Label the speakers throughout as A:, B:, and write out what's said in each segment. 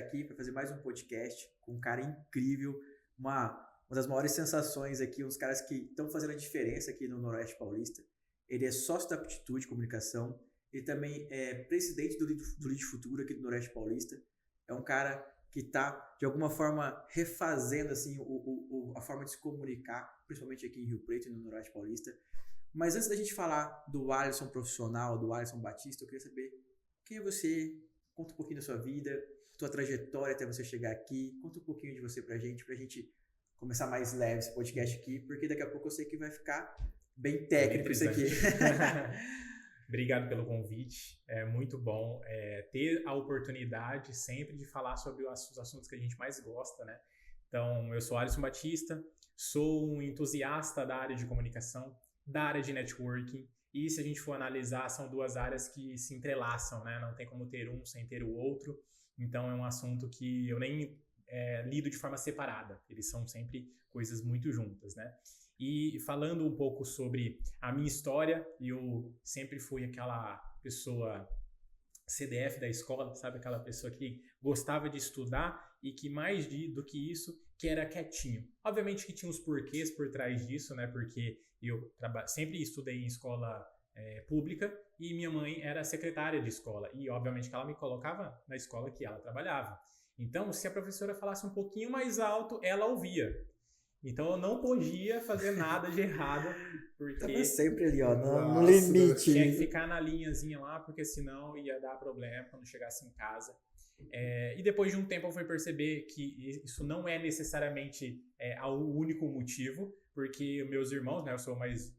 A: aqui para fazer mais um podcast com um cara incrível, uma das maiores sensações aqui, um dos caras que estão fazendo a diferença aqui no Noroeste Paulista. Ele é sócio da Aptitude Comunicação, ele também é presidente do Lead Futuro aqui do Noroeste Paulista. É um cara que está, de alguma forma, refazendo assim, a forma de se comunicar, principalmente aqui em Rio Preto e no Noroeste Paulista. Mas antes da gente falar do Alisson profissional, do Alisson Batista, eu queria saber quem é você, conta um pouquinho da sua vida, sua trajetória até você chegar aqui, conta um pouquinho de você pra gente começar mais leve esse podcast aqui, porque daqui a pouco eu sei que vai ficar bem técnico isso aqui.
B: Obrigado pelo convite, é muito bom ter a oportunidade sempre de falar sobre os assuntos que a gente mais gosta, né? Então, eu sou Alisson Batista, sou um entusiasta da área de comunicação, da área de networking, e se a gente for analisar, são duas áreas que se entrelaçam, né? Não tem como ter um sem ter o outro, então é um assunto que eu nem lido de forma separada, eles são sempre coisas muito juntas, né? E falando um pouco sobre a minha história, eu sempre fui aquela pessoa CDF da escola, sabe? Aquela pessoa que gostava de estudar e que mais do que isso, que era quietinho. Obviamente que tinha uns porquês por trás disso, né? Porque eu sempre estudei em escola pública e minha mãe era secretária de escola. E obviamente que ela me colocava na escola que ela trabalhava. Então, se a professora falasse um pouquinho mais alto, ela ouvia. Então eu não podia fazer nada de errado, porque...
A: Tava sempre ali, ó, no limite.
B: Tinha que ficar na linhazinha lá, porque senão ia dar problema quando chegasse em casa. E depois de um tempo eu fui perceber que isso não é necessariamente o único motivo, porque meus irmãos, né, eu sou o mais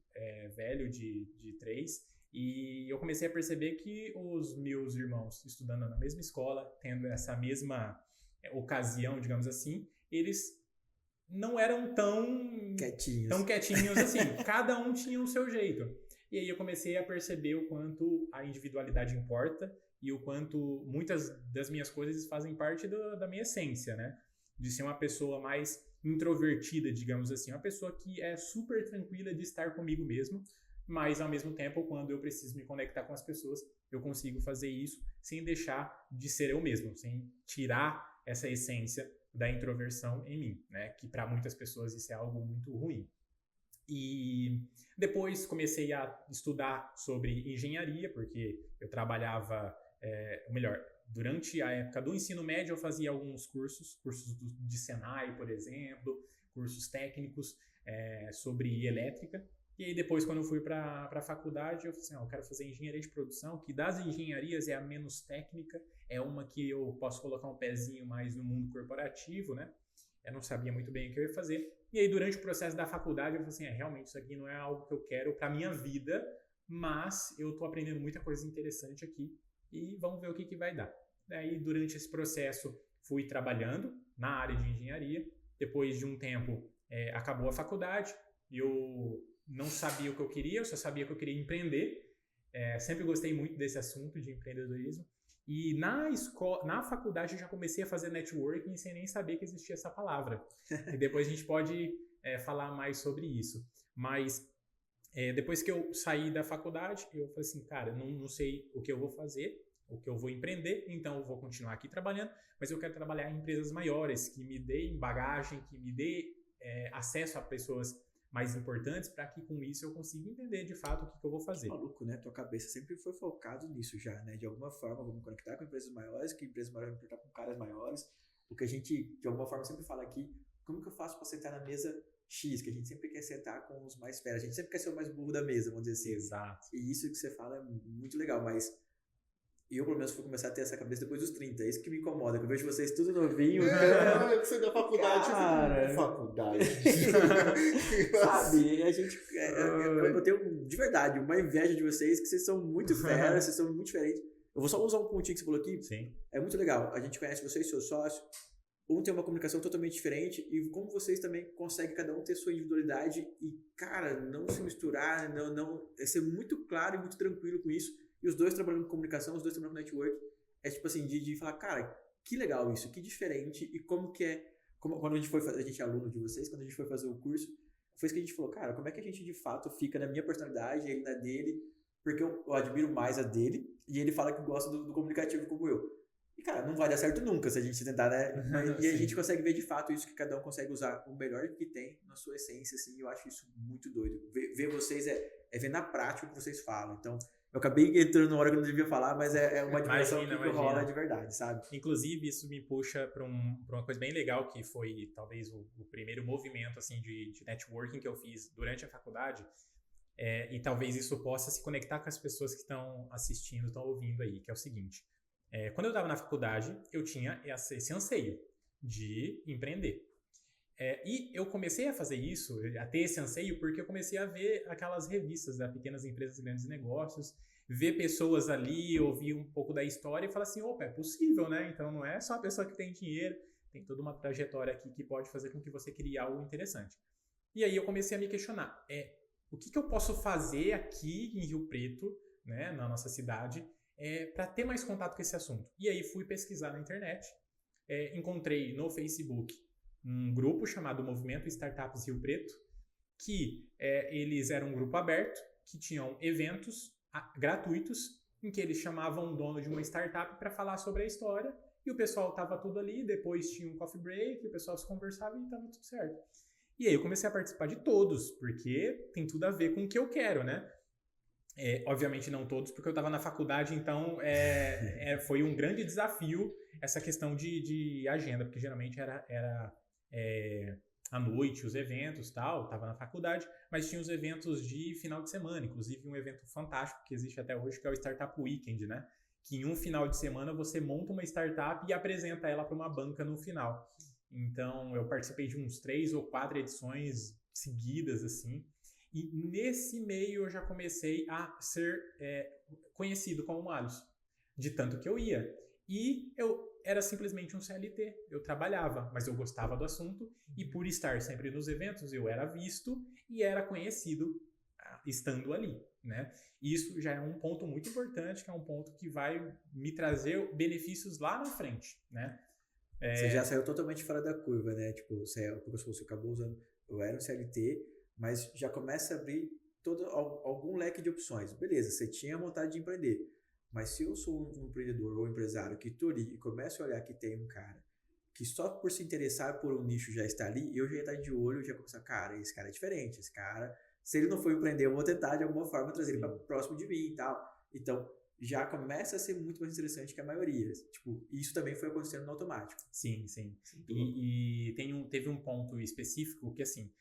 B: velho de 3, e eu comecei a perceber que os meus irmãos estudando na mesma escola, tendo essa mesma ocasião, digamos assim, eles não eram tão quietinhos assim. Cada um tinha o seu jeito. E aí eu comecei a perceber o quanto a individualidade importa e o quanto muitas das minhas coisas fazem parte da minha essência, né? De ser uma pessoa mais introvertida, digamos assim. Uma pessoa que é super tranquila de estar comigo mesmo, mas ao mesmo tempo, quando eu preciso me conectar com as pessoas, eu consigo fazer isso sem deixar de ser eu mesmo, sem tirar essa essência da introversão em mim, né? Que para muitas pessoas isso é algo muito ruim. E depois comecei a estudar sobre engenharia, porque eu trabalhava, durante a época do ensino médio eu fazia alguns cursos de Senai, por exemplo, cursos técnicos sobre elétrica. E aí depois, quando eu fui para a faculdade, eu falei assim, eu quero fazer engenharia de produção, que das engenharias é a menos técnica, é uma que eu posso colocar um pezinho mais no mundo corporativo, né? Eu não sabia muito bem o que eu ia fazer. E aí, durante o processo da faculdade, eu falei assim, realmente isso aqui não é algo que eu quero para minha vida, mas eu estou aprendendo muita coisa interessante aqui e vamos ver o que vai dar. Daí, durante esse processo, fui trabalhando na área de engenharia. Depois de um tempo, acabou a faculdade e eu não sabia o que eu queria, eu só sabia que eu queria empreender. Sempre gostei muito desse assunto de empreendedorismo. E na faculdade eu já comecei a fazer networking sem nem saber que existia essa palavra. E depois a gente pode falar mais sobre isso. Mas depois que eu saí da faculdade, eu falei assim, cara, não sei o que eu vou fazer, o que eu vou empreender, então eu vou continuar aqui trabalhando, mas eu quero trabalhar em empresas maiores, que me deem bagagem, que me dê acesso a pessoas mais importantes, para que com isso eu consiga entender de fato o que eu vou fazer.
A: Que maluco, né? Tua cabeça sempre foi focado nisso já, né? De alguma forma, vou me conectar com empresas maiores, que empresas maiores vão me conectar com caras maiores. O que a gente, de alguma forma, sempre fala aqui, como que eu faço para sentar na mesa X, que a gente sempre quer sentar com os mais feras, a gente sempre quer ser o mais burro da mesa, vamos dizer assim.
B: Exato.
A: E isso que você fala é muito legal, mas eu, pelo menos, fui começar a ter essa cabeça depois dos 30. É isso que me incomoda, que eu vejo vocês tudo novinho.
C: Que você da faculdade.
A: Cara,
C: faculdade.
A: Sabe, a gente... eu tenho, de verdade, uma inveja de vocês, que vocês são muito feras, vocês são muito diferentes. Eu vou só usar um pontinho que você falou aqui.
B: Sim.
A: É muito legal. A gente conhece vocês, seu sócio. Um tem uma comunicação totalmente diferente e como vocês também conseguem cada um ter sua individualidade e, cara, não se misturar, não ser muito claro e muito tranquilo com isso. E os dois trabalhando com comunicação, os dois trabalhando com network. É tipo assim, de falar, cara, que legal isso, que diferente. E como que é, quando a gente foi fazer, a gente é aluno de vocês, quando a gente foi fazer o curso, foi isso que a gente falou, cara, como é que a gente de fato fica na minha personalidade, ele na dele, porque eu admiro mais a dele, e ele fala que gosta do comunicativo como eu. E, cara, não vai dar certo nunca se a gente tentar, né? E a gente consegue ver de fato isso, que cada um consegue usar o melhor que tem na sua essência, assim, e eu acho isso muito doido. Ver vocês é ver na prática o que vocês falam. Então, eu acabei entrando na hora que eu não devia falar, mas é uma admiração que rola de verdade, sabe?
B: Inclusive, isso me puxa para uma coisa bem legal, que foi talvez o primeiro movimento assim, de networking que eu fiz durante a faculdade. E talvez isso possa se conectar com as pessoas que estão assistindo, estão ouvindo aí, que é o seguinte. Quando eu estava na faculdade, eu tinha esse anseio de empreender. E eu comecei a fazer isso, a ter esse anseio, porque eu comecei a ver aquelas revistas da Pequenas Empresas e Grandes Negócios, ver pessoas ali, ouvir um pouco da história e falar assim, opa, é possível, né? Então não é só a pessoa que tem dinheiro, tem toda uma trajetória aqui que pode fazer com que você crie algo interessante. E aí eu comecei a me questionar, o que eu posso fazer aqui em Rio Preto, né, na nossa cidade, para ter mais contato com esse assunto? E aí fui pesquisar na internet, encontrei no Facebook um grupo chamado Movimento Startups Rio Preto, que eles eram um grupo aberto, que tinham eventos gratuitos, em que eles chamavam o dono de uma startup para falar sobre a história, e o pessoal estava tudo ali, depois tinha um coffee break, o pessoal se conversava e estava tudo certo. E aí eu comecei a participar de todos, porque tem tudo a ver com o que eu quero, né? Obviamente não todos, porque eu estava na faculdade, então foi um grande desafio essa questão de agenda, porque geralmente era à noite os eventos, tal, estava na faculdade, mas tinha os eventos de final de semana, inclusive um evento fantástico que existe até hoje, que é o Startup Weekend, né? Que em um final de semana você monta uma startup e apresenta ela para uma banca no final. Então eu participei de uns 3 ou 4 edições seguidas, assim, e nesse meio eu já comecei a ser conhecido como Malhos, de tanto que eu ia. E eu era simplesmente um CLT, eu trabalhava, mas eu gostava do assunto, e por estar sempre nos eventos eu era visto e era conhecido estando ali, né? Isso já é um ponto muito importante, que é um ponto que vai me trazer benefícios lá na frente, né?
A: Você já saiu totalmente fora da curva, né? Tipo, você acabou usando, eu era um CLT, mas já começa a abrir algum leque de opções. Beleza, você tinha vontade de empreender, mas se eu sou um empreendedor ou empresário que estou ali e começo a olhar que tem um cara que só por se interessar por um nicho já está ali, eu já ia estar de olho, já começar, cara, esse cara é diferente, esse cara, se ele não for empreender, eu vou tentar de alguma forma trazer ele para próximo de mim e tal. Então, já começa a ser muito mais interessante que a maioria. Tipo, isso também foi acontecendo no automático.
B: Sim. E teve um ponto específico que, assim,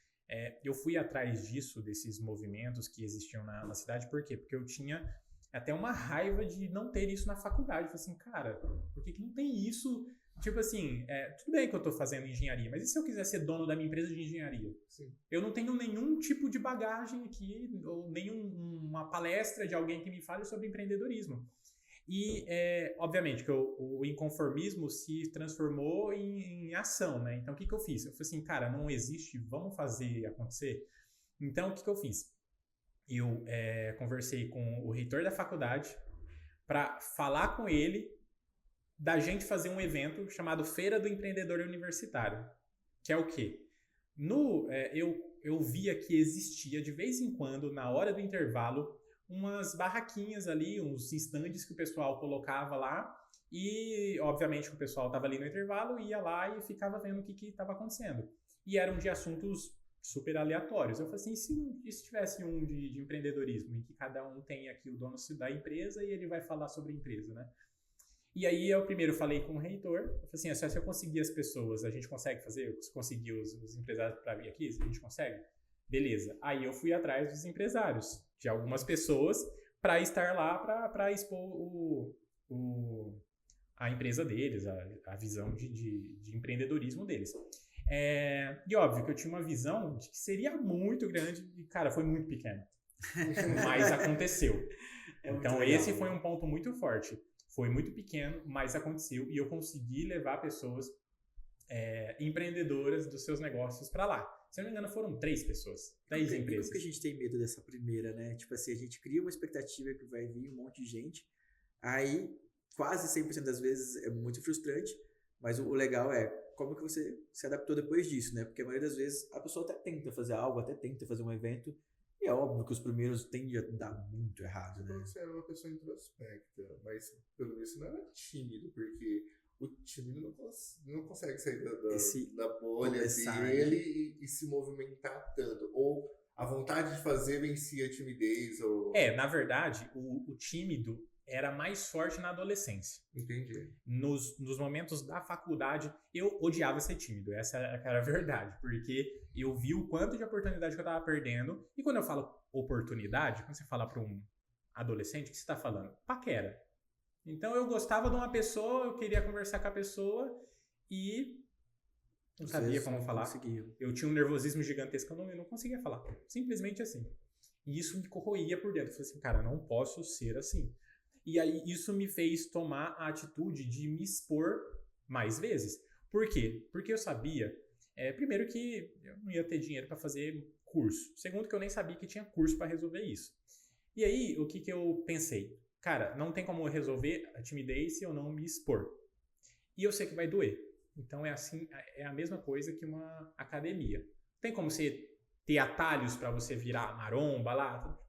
B: eu fui atrás desses movimentos que existiam na cidade. Por quê? Porque eu tinha até uma raiva de não ter isso na faculdade. Eu falei assim, cara, por que não tem isso? Tipo assim, tudo bem que eu estou fazendo engenharia, mas e se eu quiser ser dono da minha empresa de engenharia? Sim. Eu não tenho nenhum tipo de bagagem aqui, ou nenhuma palestra de alguém que me fale sobre empreendedorismo. E, obviamente, que o inconformismo se transformou em ação, né? Então, o que eu fiz? Eu falei assim, cara, não existe, vamos fazer acontecer? Então, o que eu fiz? Eu conversei com o reitor da faculdade para falar com ele da gente fazer um evento chamado Feira do Empreendedor Universitário, que é o quê? Eu via que existia, de vez em quando, na hora do intervalo, umas barraquinhas ali, uns estandes que o pessoal colocava lá e, obviamente, o pessoal estava ali no intervalo, ia lá e ficava vendo o que estava acontecendo. E eram de assuntos super aleatórios. Eu falei assim, e se tivesse um de empreendedorismo, em que cada um tem aqui o dono da empresa e ele vai falar sobre a empresa, né? E aí eu primeiro falei com o reitor, eu falei assim, se eu conseguir as pessoas, a gente consegue fazer? Eu consegui os empresários para vir aqui? A gente consegue? Beleza. Aí eu fui atrás dos empresários, de algumas pessoas, para estar lá para expor a empresa deles, a visão de empreendedorismo deles. E óbvio que eu tinha uma visão de que seria muito grande e, cara, foi muito pequeno. Mas aconteceu. Então esse foi um ponto muito forte. Foi muito pequeno, mas aconteceu e eu consegui levar pessoas empreendedoras dos seus negócios para lá. Se eu não me engano, foram 3 pessoas, 3 empresas.
A: Por que a gente tem medo dessa primeira, né? Tipo assim, a gente cria uma expectativa que vai vir um monte de gente, aí quase 100% das vezes é muito frustrante, mas o legal é como que você se adaptou depois disso, né? Porque a maioria das vezes a pessoa até tenta fazer algo, até tenta fazer um evento, e E é óbvio que os primeiros tendem a dar muito errado, né?
C: Você era uma pessoa introspecta, mas pelo visto não era tímido, porque o tímido não consegue sair da bolha dele e se movimentar tanto. Ou a vontade de fazer vencia a timidez. Ou...
B: Na verdade, o tímido era mais forte na adolescência.
C: Entendi.
B: Nos momentos da faculdade, eu odiava ser tímido. Essa era a verdade. Porque eu vi o quanto de oportunidade que eu tava perdendo. E quando eu falo oportunidade, quando você fala para um adolescente, o que você tá falando? Paquera. Então eu gostava de uma pessoa, eu queria conversar com a pessoa e não sabia como falar. Eu tinha um nervosismo gigantesco, eu não conseguia falar. Simplesmente assim. E isso me corroía por dentro. Eu falei assim, cara, eu não posso ser assim. E aí isso me fez tomar a atitude de me expor mais vezes. Por quê? Porque eu sabia, primeiro que eu não ia ter dinheiro para fazer curso. Segundo que eu nem sabia que tinha curso para resolver isso. E aí, o que eu pensei? Cara, não tem como eu resolver a timidez se eu não me expor. E eu sei que vai doer. Então é assim, é a mesma coisa que uma academia. Tem como você ter atalhos para você virar maromba lá?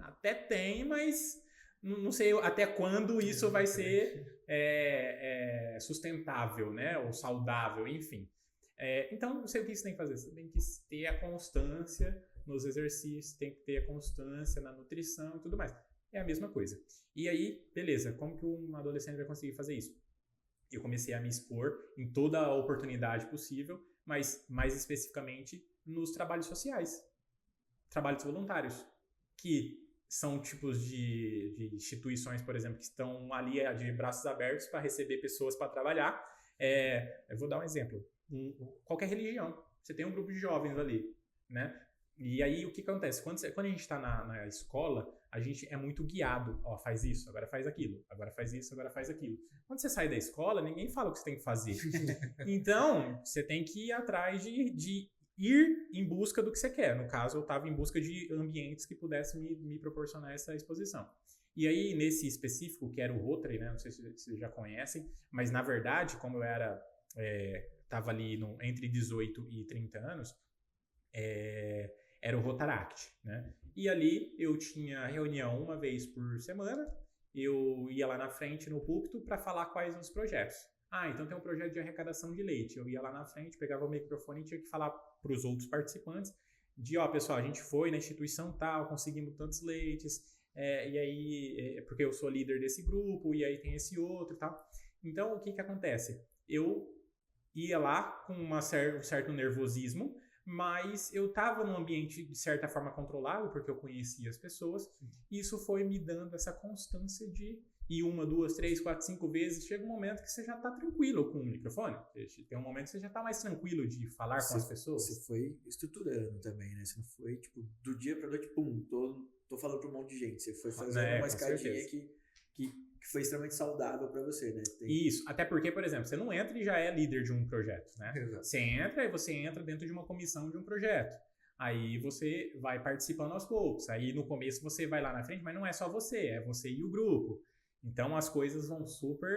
B: Até tem, mas não sei até quando isso vai ser sustentável, né? Ou saudável, enfim. Então, não sei o que você tem que fazer. Você tem que ter a constância nos exercícios, tem que ter a constância na nutrição e tudo mais. É a mesma coisa. E aí, beleza, como que um adolescente vai conseguir fazer isso? Eu comecei a me expor em toda a oportunidade possível, mas mais especificamente nos trabalhos sociais. Trabalhos voluntários, que são tipos de instituições, por exemplo, que estão ali de braços abertos para receber pessoas para trabalhar. Eu vou dar um exemplo. Qualquer religião, você tem um grupo de jovens ali, né? E aí, o que acontece? Quando a gente está na escola, a gente é muito guiado. Ó, faz isso, agora faz aquilo. Agora faz isso, agora faz aquilo. Quando você sai da escola, ninguém fala o que você tem que fazer. Então, você tem que ir atrás de ir em busca do que você quer. No caso, eu estava em busca de ambientes que pudessem me proporcionar essa exposição. E aí, nesse específico, que era o Rotary, né? Não sei se vocês já conhecem, mas na verdade, como eu estava ali entre 18 e 30 anos, era o Rotaract, né? E ali eu tinha reunião uma vez por semana, eu ia lá na frente no púlpito para falar quais os projetos. Então tem um projeto de arrecadação de leite. Eu ia lá na frente, pegava o microfone e tinha que falar para os outros participantes pessoal, a gente foi na instituição tal, conseguimos tantos leites, e aí, porque eu sou líder desse grupo, e aí tem esse outro e tal. Então, o que acontece? Eu ia lá com um certo nervosismo, mas eu estava num ambiente de certa forma controlável, porque eu conhecia as pessoas, e isso foi me dando essa constância de ir 1, 2, 3, 4, 5 vezes. Chega um momento que você já está tranquilo com o microfone, tem um momento que você já está mais tranquilo de falar com as pessoas.
A: Você foi estruturando também, né? Você não foi, tipo, do dia pra noite, pum, tô falando para um monte de gente. Você foi fazendo uma escadinha que foi extremamente saudável para você, né?
B: Isso, até porque, por exemplo, você não entra e já é líder de um projeto, né?
C: Exato.
B: Você entra dentro de uma comissão de um projeto. Aí você vai participando aos poucos. Aí no começo você vai lá na frente, mas não é só você, é você e o grupo. Então as coisas vão super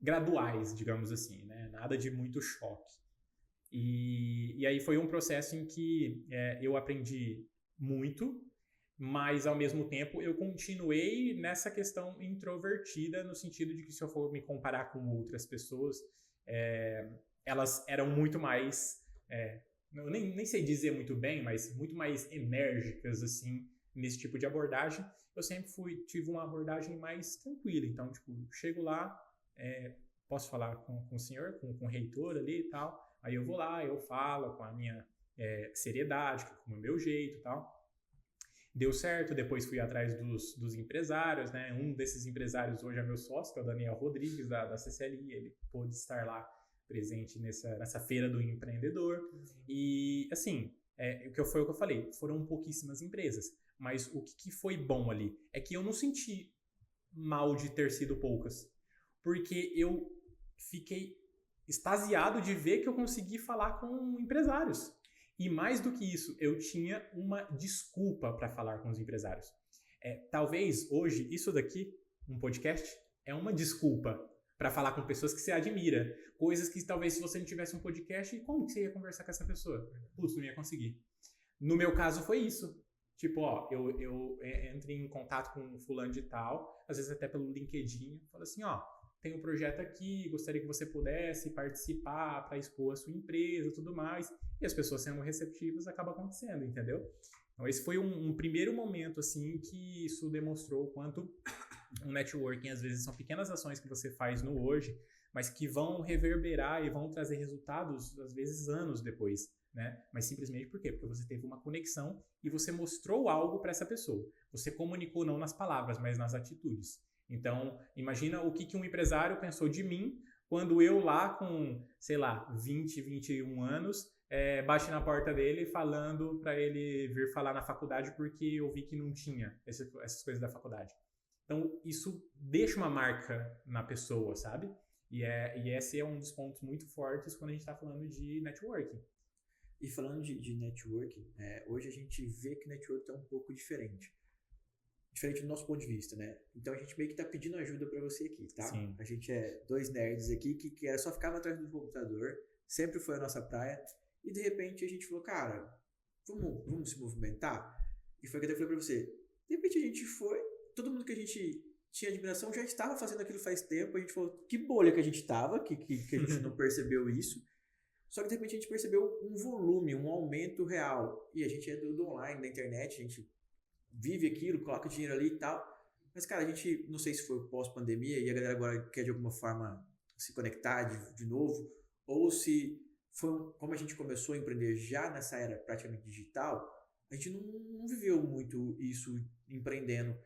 B: graduais, digamos assim, né? Nada de muito choque. E aí foi um processo em que eu aprendi muito, mas ao mesmo tempo eu continuei nessa questão introvertida, no sentido de que se eu for me comparar com outras pessoas, elas eram muito mais, eu nem sei dizer muito bem, mas muito mais enérgicas assim nesse tipo de abordagem. Eu sempre tive uma abordagem mais tranquila, então tipo, chego lá, posso falar com o senhor, com o reitor ali e tal, aí eu vou lá, eu falo com a minha seriedade, com o meu jeito e tal. Deu certo, depois fui atrás dos empresários, né? Um desses empresários hoje é meu sócio, que é o Daniel Rodrigues, da CCLI. Ele pôde estar lá presente nessa feira do empreendedor. E, assim, foi o que eu falei, foram pouquíssimas empresas. Mas o que foi bom ali é que eu não senti mal de ter sido poucas. Porque eu fiquei extasiado de ver que eu consegui falar com empresários. E mais do que isso, eu tinha uma desculpa para falar com os empresários. Talvez hoje, isso daqui, um podcast, é uma desculpa para falar com pessoas que você admira. Coisas que talvez se você não tivesse um podcast, como que você ia conversar com essa pessoa? Putz, não ia conseguir. No meu caso foi isso. Tipo, ó, eu entro em contato com um fulano de tal, às vezes até pelo LinkedIn, falo assim, ó, tem um projeto aqui, gostaria que você pudesse participar para expor a sua empresa e tudo mais. E as pessoas sendo receptivas acaba acontecendo, entendeu? Então esse foi um primeiro momento, assim, que isso demonstrou o quanto um networking, às vezes, são pequenas ações que você faz no hoje, mas que vão reverberar e vão trazer resultados, às vezes, anos depois. Né? Mas simplesmente por quê? Porque você teve uma conexão e você mostrou algo para essa pessoa. Você comunicou não nas palavras, mas nas atitudes. Então, imagina o que um empresário pensou de mim quando eu lá com, sei lá, 20, 21 anos, bati na porta dele falando para ele vir falar na faculdade porque eu vi que não tinha essas coisas da faculdade. Então, isso deixa uma marca na pessoa, sabe? E esse é um dos pontos muito fortes quando a gente está falando de networking.
A: E falando de networking, hoje a gente vê que o networking está um pouco diferente. Diferente do nosso ponto de vista, né? Então a gente meio que está pedindo ajuda para você aqui, tá?
B: Sim.
A: A gente é dois nerds aqui que era só ficava atrás do computador, sempre foi a nossa praia, e de repente a gente falou, cara, vamos se movimentar? E foi o que eu até falei para você. De repente a gente foi, todo mundo que a gente tinha admiração já estava fazendo aquilo faz tempo, a gente falou, que bolha que a gente estava, que a gente não percebeu isso. Só que de repente a gente percebeu um volume, um aumento real. E a gente é do online, da internet, a gente vive aquilo, coloca dinheiro ali e tal. Mas, cara, a gente, não sei se foi pós-pandemia e a galera agora quer de alguma forma se conectar de novo, ou se foi como a gente começou a empreender já nessa era praticamente digital, a gente não viveu muito isso empreendendo.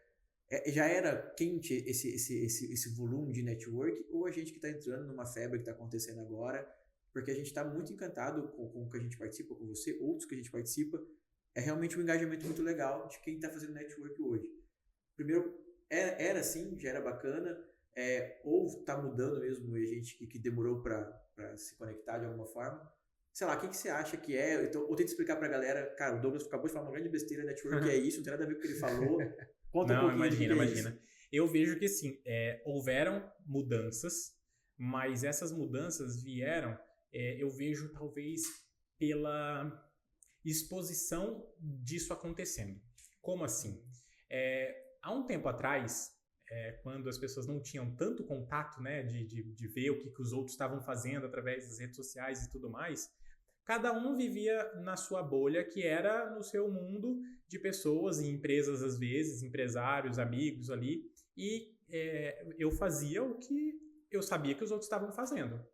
A: Já era quente esse volume de network, ou a gente que está entrando numa febre que está acontecendo agora, porque a gente está muito encantado com o que a gente participa, com você, outros que a gente participa. É realmente um engajamento muito legal de quem está fazendo network hoje. Primeiro, era assim, já era bacana, ou está mudando mesmo, e a gente que demorou para se conectar de alguma forma. Sei lá, o que você acha que é? Então, ou tenta explicar para a galera, cara, o Douglas acabou de falar uma grande besteira, network é isso, não tem nada a ver com o que ele falou. Conta um pouquinho.
B: Imagina. Eu vejo que sim, houveram mudanças, mas essas mudanças vieram, eu vejo talvez pela exposição disso acontecendo. Como assim? Há um tempo atrás, quando as pessoas não tinham tanto contato, né, de ver o que os outros estavam fazendo através das redes sociais e tudo mais, cada um vivia na sua bolha, que era no seu mundo de pessoas e empresas, às vezes, empresários, amigos ali, e eu fazia o que eu sabia que os outros estavam fazendo.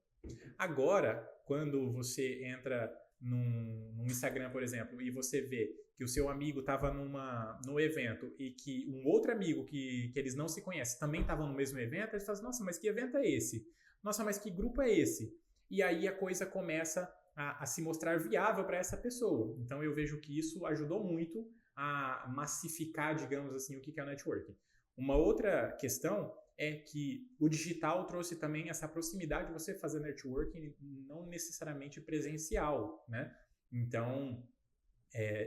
B: Agora, quando você entra no Instagram, por exemplo, e você vê que o seu amigo estava no evento e que um outro amigo que eles não se conhecem também estava no mesmo evento, eles falam, nossa, mas que evento é esse? Nossa, mas que grupo é esse? E aí a coisa começa a se mostrar viável para essa pessoa. Então eu vejo que isso ajudou muito a massificar, digamos assim, o que é o networking. Uma outra questão é que o digital trouxe também essa proximidade de você fazer networking não necessariamente presencial, né? Então,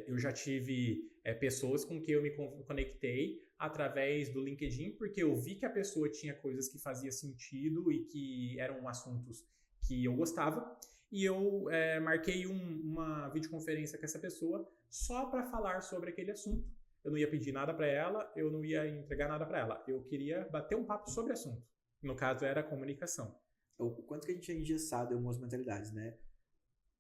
B: eu já tive pessoas com quem eu me conectei através do LinkedIn, porque eu vi que a pessoa tinha coisas que faziam sentido e que eram assuntos que eu gostava, e eu marquei uma videoconferência com essa pessoa só para falar sobre aquele assunto. Eu não ia pedir nada para ela, eu não ia entregar nada para ela. Eu queria bater um papo sobre o assunto. No caso, era a comunicação.
A: O quanto que a gente é engessado em algumas mentalidades, né?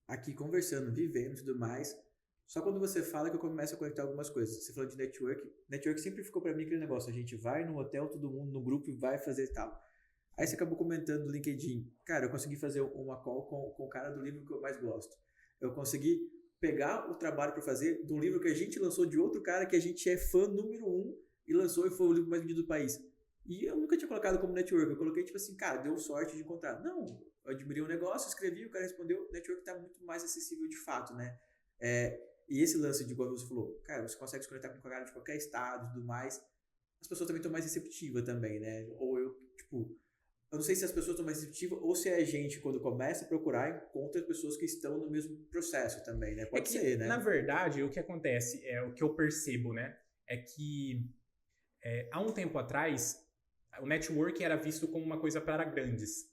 A: Aqui conversando, vivendo e tudo mais, só quando você fala que eu começo a conectar algumas coisas. Você falou de network. Network sempre ficou para mim aquele negócio. A gente vai no hotel, todo mundo no grupo e vai fazer tal. Aí você acabou comentando no LinkedIn. Cara, eu consegui fazer uma call com o cara do livro que eu mais gosto. Eu consegui pegar o trabalho para fazer de um livro que a gente lançou de outro cara que a gente é fã número 1 e lançou e foi o livro mais vendido do país. E eu nunca tinha colocado como network. Eu coloquei tipo assim, cara, deu sorte de encontrar. Não, eu admirei um negócio, escrevi, o cara respondeu. Network está muito mais acessível de fato, né? E esse lance de, igual você falou, cara, você consegue se conectar com o cara de qualquer estado e tudo mais. As pessoas também estão mais receptivas também, né? Ou eu não sei se as pessoas estão mais receptivas ou se a gente, quando começa a procurar, encontra pessoas que estão no mesmo processo também, né? Pode ser, né?
B: Na verdade, o que acontece, o que eu percebo, né? É que há um tempo atrás, o networking era visto como uma coisa para grandes,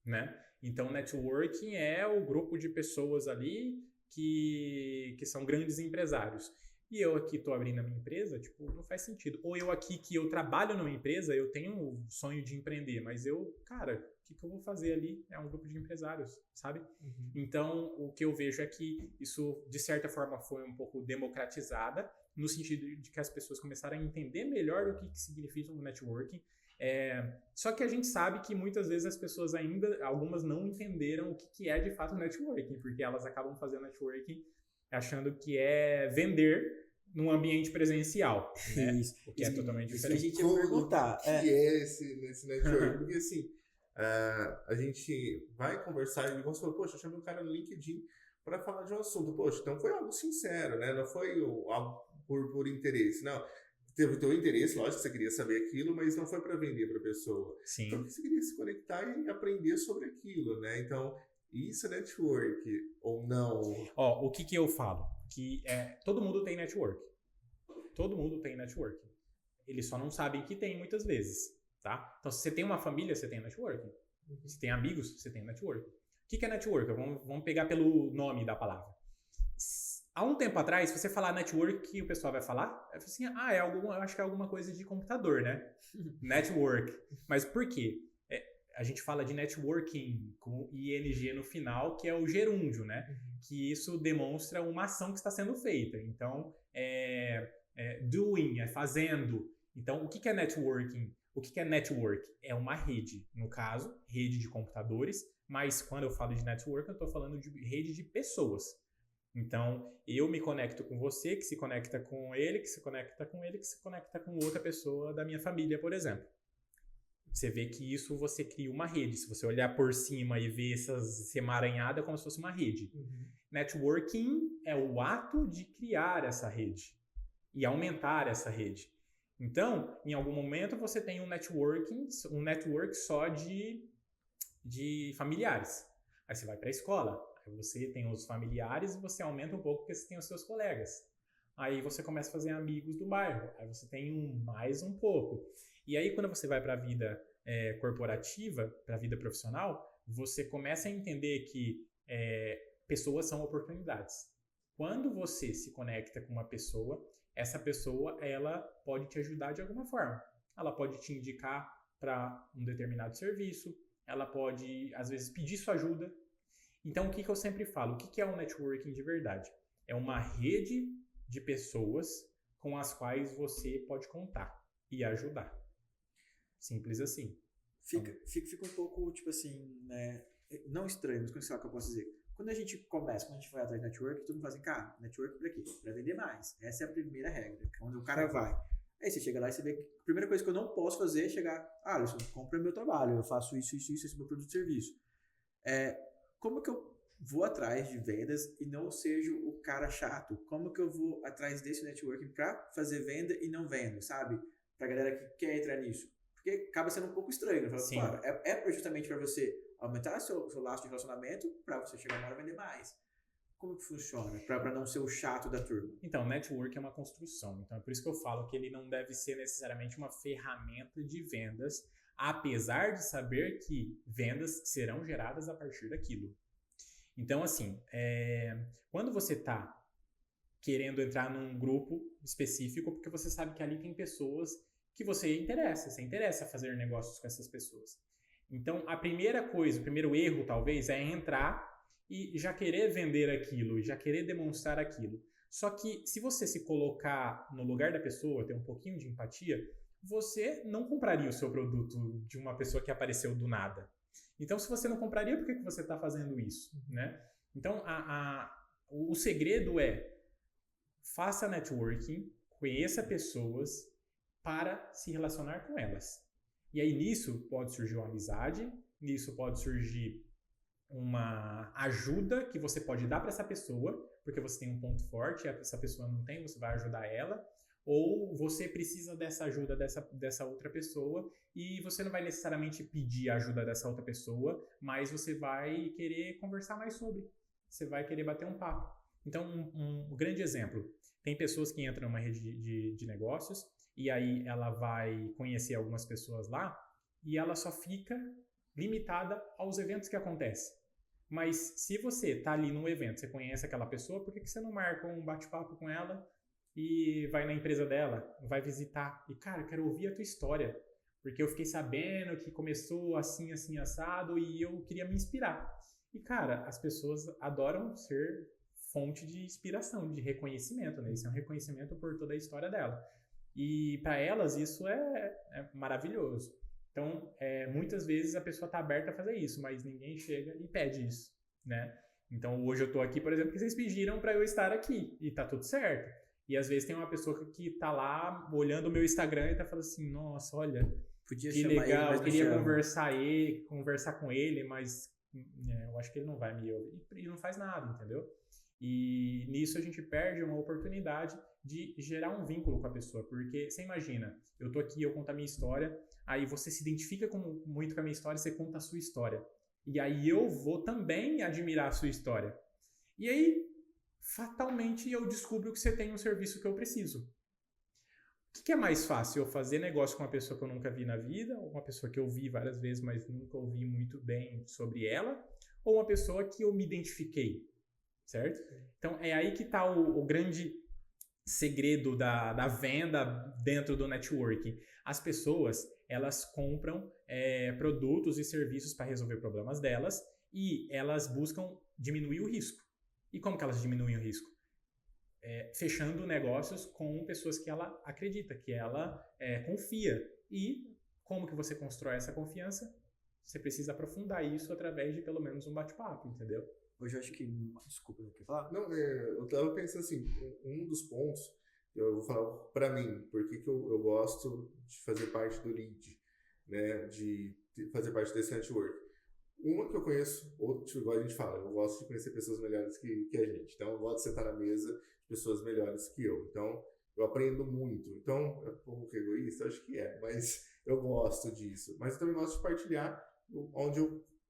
B: né? Então, o networking é o grupo de pessoas ali que são grandes empresários. E eu aqui tô abrindo a minha empresa, tipo, não faz sentido. Ou eu aqui que eu trabalho numa empresa, eu tenho o sonho de empreender, mas cara, o que eu vou fazer ali? É um grupo de empresários, sabe?
C: Uhum.
B: Então, o que eu vejo é que isso, de certa forma, foi um pouco democratizada, no sentido de que as pessoas começaram a entender melhor o que significa um networking. Só que a gente sabe que muitas vezes as pessoas ainda, algumas não entenderam o que é de fato networking, porque elas acabam fazendo networking achando que é vender num ambiente presencial, né?
A: Isso,
B: o que é totalmente diferente.
A: Isso que a gente ia perguntar.
C: O que é esse network? Porque assim, a gente vai conversar e você falou, poxa, eu chamei um cara no LinkedIn para falar de um assunto. Poxa, então foi algo sincero, né? Não foi algo por interesse. Não, teve o teu interesse, lógico que você queria saber aquilo, mas não foi para vender para a pessoa.
B: Sim.
C: Então você queria se conectar e aprender sobre aquilo, né? Então, isso é network ou não?
B: Ó, o que eu falo? Que todo mundo tem network. Todo mundo tem network. Eles só não sabem que tem muitas vezes, tá? Então, se você tem uma família, você tem network. Se tem amigos, você tem network. O que é network? Vamos pegar pelo nome da palavra. Há um tempo atrás, se você falar network, o que o pessoal vai falar? É assim, eu acho que é alguma coisa de computador, né? Network. Mas por quê? A gente fala de networking com ING no final, que é o gerúndio, né? Que isso demonstra uma ação que está sendo feita. Então, doing, fazendo. Então, o que é networking? O que é network? É uma rede. No caso, rede de computadores. Mas quando eu falo de network, eu estou falando de rede de pessoas. Então, eu me conecto com você, que se conecta com ele, que se conecta com ele, que se conecta com outra pessoa da minha família, por exemplo. Você vê que isso você cria uma rede. Se você olhar por cima e ver esse emaranhado, é como se fosse uma rede. Networking é o ato de criar essa rede e aumentar essa rede. Então, em algum momento, você tem um network só de familiares. Aí você vai para a escola, aí você tem os familiares e você aumenta um pouco porque você tem os seus colegas. Aí você começa a fazer amigos do bairro, aí você tem mais um pouco. E aí, quando você vai para a vida corporativa, para a vida profissional, você começa a entender que pessoas são oportunidades. Quando você se conecta com uma pessoa, essa pessoa ela pode te ajudar de alguma forma. Ela pode te indicar para um determinado serviço, ela pode, às vezes, pedir sua ajuda. Então, o que eu sempre falo? O que é o networking de verdade? É uma rede de pessoas com as quais você pode contar e ajudar. Simples assim.
A: Fica um pouco, tipo assim, né? Não estranho, mas sabe o que eu posso dizer? Quando a gente vai atrás de network, todo mundo fala assim, cara, network pra quê? Pra vender mais. Essa é a primeira regra. Quando o cara vai. Aí você chega lá e você vê que a primeira coisa que eu não posso fazer é chegar, Alisson, compra meu trabalho, eu faço isso, esse é o meu produto e serviço. Como que eu vou atrás de vendas e não seja o cara chato? Como que eu vou atrás desse networking pra fazer venda e não vendo, sabe? Pra galera que quer entrar nisso. Porque acaba sendo um pouco estranho. Né? Claro, justamente para você aumentar seu laço de relacionamento para você chegar na hora e vender mais. Como que funciona? Para não ser o chato da turma.
B: Então, network é uma construção. Então, é por isso que eu falo que ele não deve ser necessariamente uma ferramenta de vendas, apesar de saber que vendas serão geradas a partir daquilo. Então, assim, quando você está querendo entrar num grupo específico, porque você sabe que ali tem pessoas que você interessa fazer negócios com essas pessoas. Então, a primeira coisa, o primeiro erro, talvez, é entrar e já querer vender aquilo, já querer demonstrar aquilo. Só que, se você se colocar no lugar da pessoa, ter um pouquinho de empatia, você não compraria o seu produto de uma pessoa que apareceu do nada. Então, se você não compraria, por que você está fazendo isso? Né? Então, o segredo é faça networking, conheça pessoas para se relacionar com elas. E aí, nisso, pode surgir uma amizade, nisso pode surgir uma ajuda que você pode dar para essa pessoa, porque você tem um ponto forte, essa pessoa não tem, você vai ajudar ela, ou você precisa dessa ajuda dessa outra pessoa e você não vai necessariamente pedir a ajuda dessa outra pessoa, mas você vai querer conversar mais sobre, você vai querer bater um papo. Então, um grande exemplo, tem pessoas que entram numa rede de negócios e aí ela vai conhecer algumas pessoas lá e ela só fica limitada aos eventos que acontecem. Mas se você tá ali num evento, você conhece aquela pessoa, por que você não marca um bate-papo com ela e vai na empresa dela, vai visitar? E, cara, eu quero ouvir a tua história, porque eu fiquei sabendo que começou assim, assim, assado, e eu queria me inspirar. E, cara, as pessoas adoram ser fonte de inspiração, de reconhecimento, né? Isso é um reconhecimento por toda a história dela. E para elas isso é maravilhoso. Então, muitas vezes a pessoa está aberta a fazer isso, mas ninguém chega e pede isso, né? Então, hoje eu estou aqui, por exemplo, porque vocês pediram para eu estar aqui e tá tudo certo. E às vezes tem uma pessoa que tá lá olhando o meu Instagram e tá falando assim, nossa, olha,
A: podia
B: que
A: chamar
B: legal,
A: ele,
B: eu queria conversar com ele, mas eu acho que ele não vai me ouvir. E não faz nada, entendeu? E nisso a gente perde uma oportunidade de gerar um vínculo com a pessoa, porque você imagina, eu tô aqui, eu conto a minha história, aí você se identifica muito com a minha história, você conta a sua história, e aí eu vou também admirar a sua história, e aí fatalmente eu descubro que você tem um serviço que eu preciso. O que é mais fácil, eu fazer negócio com uma pessoa que eu nunca vi na vida, ou uma pessoa que eu vi várias vezes, mas nunca ouvi muito bem sobre ela, ou uma pessoa que eu me identifiquei? Certo? Então, é aí que está o grande segredo da venda dentro do networking. As pessoas, elas compram produtos e serviços para resolver problemas delas e elas buscam diminuir o risco. E como que elas diminuem o risco? Fechando negócios com pessoas que ela acredita, que ela confia. E como que você constrói essa confiança? Você precisa aprofundar isso através de pelo menos um bate-papo, entendeu?
A: Hoje eu acho que... Desculpa, não quer falar?
C: Não, eu tava pensando assim, um dos pontos, eu vou falar pra mim, porque que eu gosto de fazer parte do lead, né, de fazer parte desse network. Uma que eu conheço, outra, igual a gente fala, eu gosto de conhecer pessoas melhores que a gente. Então, eu gosto de sentar na mesa de pessoas melhores que eu. Então, eu aprendo muito. Então, é um pouco egoísta, acho que mas eu gosto disso. Mas eu também gosto de partilhar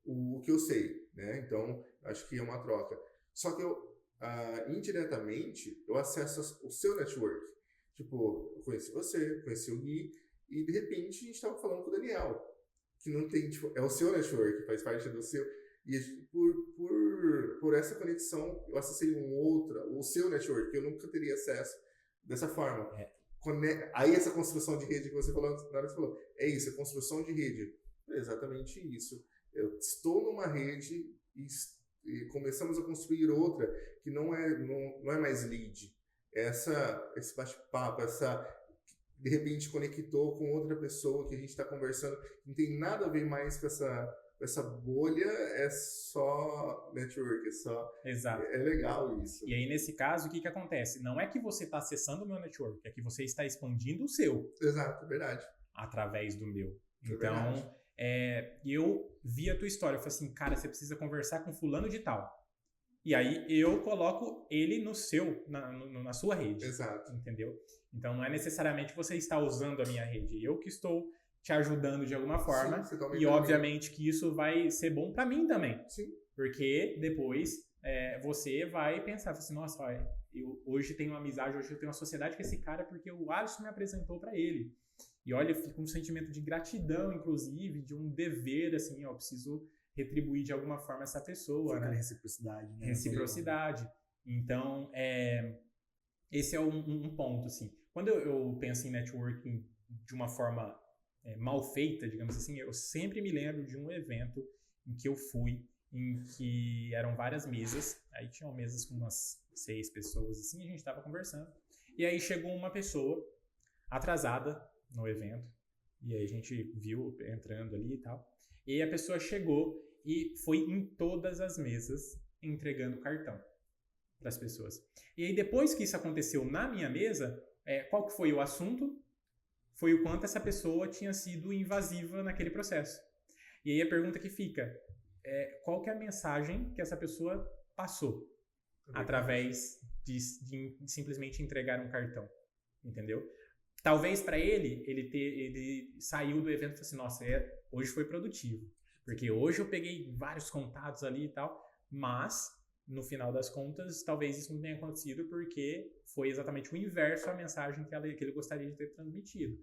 C: o que eu sei, né? Então, acho que é uma troca. Só que indiretamente, eu acesso o seu network. Tipo, eu conheci você, conheci o Gui, e de repente a gente estava falando com o Daniel, que não tem, tipo, é o seu network, faz parte do seu. E por essa conexão, eu acessei o seu network, que eu nunca teria acesso dessa forma. Aí essa construção de rede que você falou, na hora que você falou, é isso, a construção de rede. É exatamente isso. Eu estou numa rede e começamos a construir outra que não é mais lead. Esse bate-papo, de repente conectou com outra pessoa que a gente está conversando, não tem nada a ver mais com essa bolha, é só network,
B: Exato.
C: É legal isso.
B: E aí, nesse caso, o que acontece? Não é que você está acessando o meu network, é que você está expandindo o seu.
C: Exato, verdade.
B: Através do meu. Então, eu vi a tua história, eu falei assim, cara, você precisa conversar com fulano de tal. E aí eu coloco ele na sua rede.
C: Exato.
B: Entendeu? Então não é necessariamente você está usando a minha rede, eu que estou te ajudando de alguma forma. Sim, e obviamente que isso vai ser bom para mim também.
C: Sim.
B: Porque depois você vai pensar assim, nossa, eu hoje tenho uma amizade, hoje eu tenho uma sociedade com esse cara porque o Alisson me apresentou para ele. E olha, fica um sentimento de gratidão, inclusive, de um dever, assim, eu preciso retribuir de alguma forma essa pessoa,
A: fica
B: né?
A: Reciprocidade, né?
B: Reciprocidade. Então, esse é um ponto, assim. Quando eu penso em networking de uma forma mal feita, digamos assim, eu sempre me lembro de um evento em que eu fui, em que eram várias mesas, aí tinham mesas com umas 6 pessoas, assim, a gente estava conversando, e aí chegou uma pessoa atrasada no evento, e aí a gente viu entrando ali e tal, e a pessoa chegou e foi em todas as mesas entregando cartão para as pessoas. E aí depois que isso aconteceu na minha mesa, qual que foi o assunto? Foi o quanto essa pessoa tinha sido invasiva naquele processo. E aí a pergunta que fica, qual que é a mensagem que essa pessoa passou através de simplesmente entregar um cartão, entendeu? Talvez para ele saiu do evento e falou assim, nossa, hoje foi produtivo, porque hoje eu peguei vários contatos ali e tal, mas no final das contas, talvez isso não tenha acontecido porque foi exatamente o inverso à mensagem que ele gostaria de ter transmitido.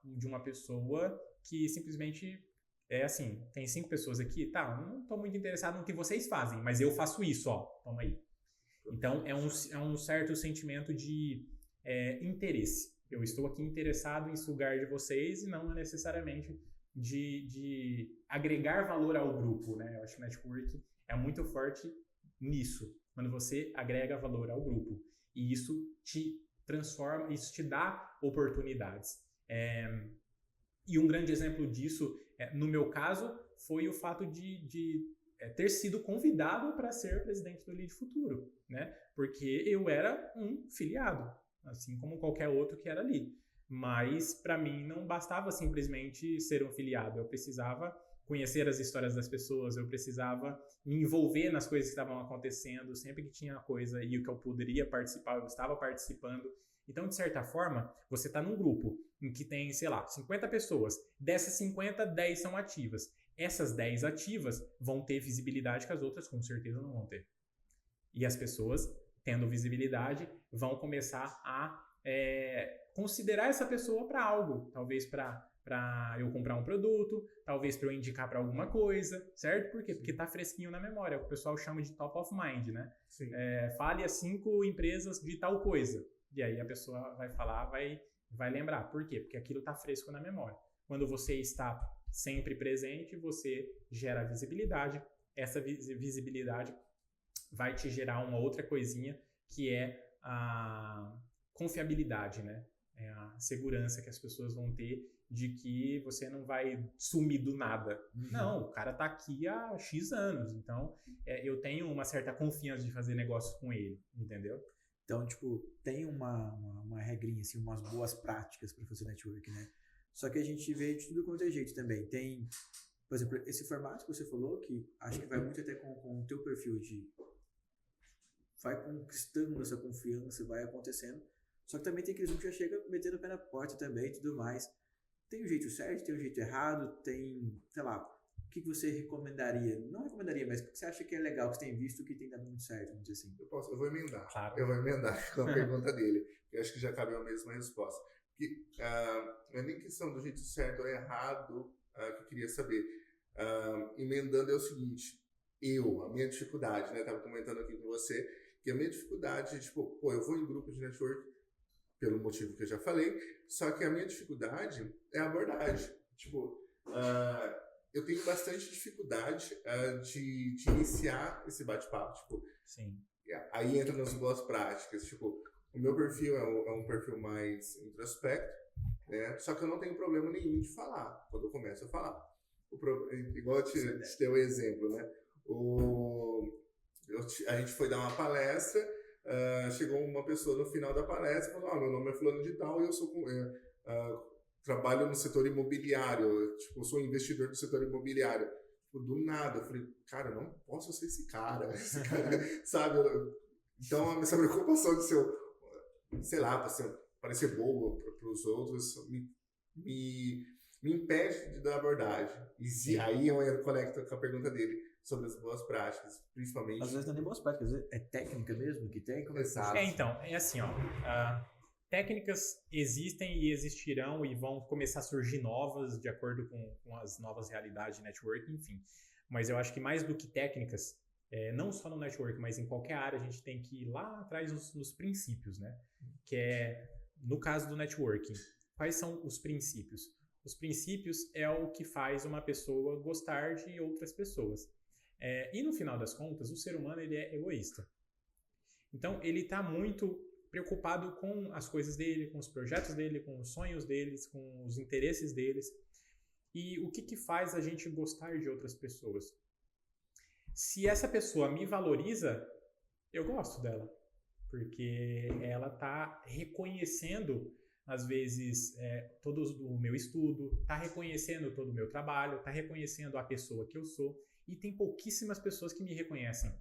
B: De uma pessoa que simplesmente assim, tem 5 pessoas aqui, tá, eu não tô muito interessado no que vocês fazem, mas eu faço isso, ó, toma aí. Então, é um certo sentimento de interesse. Eu estou aqui interessado em sugar de vocês e não necessariamente de agregar valor ao grupo, né? Eu acho que o network é muito forte nisso, quando você agrega valor ao grupo. E isso te transforma, isso te dá oportunidades. E um grande exemplo disso, no meu caso, foi o fato de ter sido convidado para ser presidente do Lead Futuro, né? Porque eu era um filiado, assim como qualquer outro que era ali. Mas, para mim, não bastava simplesmente ser um filiado. Eu precisava conhecer as histórias das pessoas, eu precisava me envolver nas coisas que estavam acontecendo. Sempre que tinha coisa e o que eu poderia participar, eu estava participando. Então, de certa forma, você está num grupo em que tem, sei lá, 50 pessoas. Dessas 50, 10 são ativas. Essas 10 ativas vão ter visibilidade que as outras com certeza não vão ter. E as pessoas, tendo visibilidade, vão começar a considerar essa pessoa para algo. Talvez para eu comprar um produto, talvez para eu indicar para alguma coisa, certo? Por quê? Porque está fresquinho na memória. O pessoal chama de top of mind, né? Fale a 5 empresas de tal coisa. E aí a pessoa vai falar, vai lembrar. Por quê? Porque aquilo está fresco na memória. Quando você está sempre presente, você gera visibilidade. Essa visibilidade vai te gerar uma outra coisinha, que é a confiabilidade, né? É a segurança que as pessoas vão ter de que você não vai sumir do nada. Não, o cara tá aqui há X anos, então eu tenho uma certa confiança de fazer negócio com ele, entendeu?
A: Então, tipo, tem uma regrinha, assim, umas boas práticas para fazer network, né? Só que a gente vê de tudo quanto é jeito também. Tem, por exemplo, esse formato que você falou, que acho que vai muito até com o teu perfil de... vai conquistando essa confiança, vai acontecendo. Só que também tem aqueles que já chega metendo o pé na porta também e tudo mais. Tem um jeito certo, tem um jeito errado, tem, sei lá, o que você recomendaria? Não recomendaria, mas o que você acha que é legal, que você tem visto que tem dado muito certo, vamos dizer assim?
C: Eu vou emendar.
B: Claro.
C: Eu vou emendar com a pergunta dele. Eu acho que já cabe a mesma resposta. Porque não é nem questão do jeito certo ou errado que eu queria saber. Emendando é o seguinte, a minha dificuldade, né? Estava comentando aqui com você, que a minha dificuldade, tipo, eu vou em grupo de network, pelo motivo que eu já falei, só que a minha dificuldade é a abordagem. Tipo, eu tenho bastante dificuldade de iniciar esse bate-papo. Tipo,
B: sim.
C: Aí entra nas boas práticas. Tipo, o meu perfil é um perfil mais introspecto, né? Só que eu não tenho problema nenhum de falar, quando eu começo a falar. Igual eu te dei o exemplo, né? A gente foi dar uma palestra, chegou uma pessoa no final da palestra e falou, meu nome é fulano de tal e eu sou trabalho no setor imobiliário, tipo, eu sou investidor do setor imobiliário. Tipo, do nada, eu falei, cara, eu não posso ser esse cara sabe? Então, essa preocupação de ser, sei lá, parecer bobo para os outros, me impede de dar abordagem. E aí eu conecto com a pergunta dele sobre as boas práticas, principalmente.
A: Às vezes não é nem boas práticas, às vezes é técnica mesmo que tem.
C: Exato.
B: Então, é assim, ó. Técnicas existem e existirão e vão começar a surgir novas de acordo com as novas realidades de networking, enfim. Mas eu acho que mais do que técnicas, não só no network, mas em qualquer área, a gente tem que ir lá atrás nos princípios, né? Que é, no caso do networking, quais são os princípios? Os princípios é o que faz uma pessoa gostar de outras pessoas. E no final das contas, o ser humano ele é egoísta. Então, ele está muito preocupado com as coisas dele, com os projetos dele, com os sonhos deles, com os interesses deles. E o que faz a gente gostar de outras pessoas? Se essa pessoa me valoriza, eu gosto dela. Porque ela está reconhecendo, às vezes, todo o meu estudo, está reconhecendo todo o meu trabalho, está reconhecendo a pessoa que eu sou. E tem pouquíssimas pessoas que me reconhecem.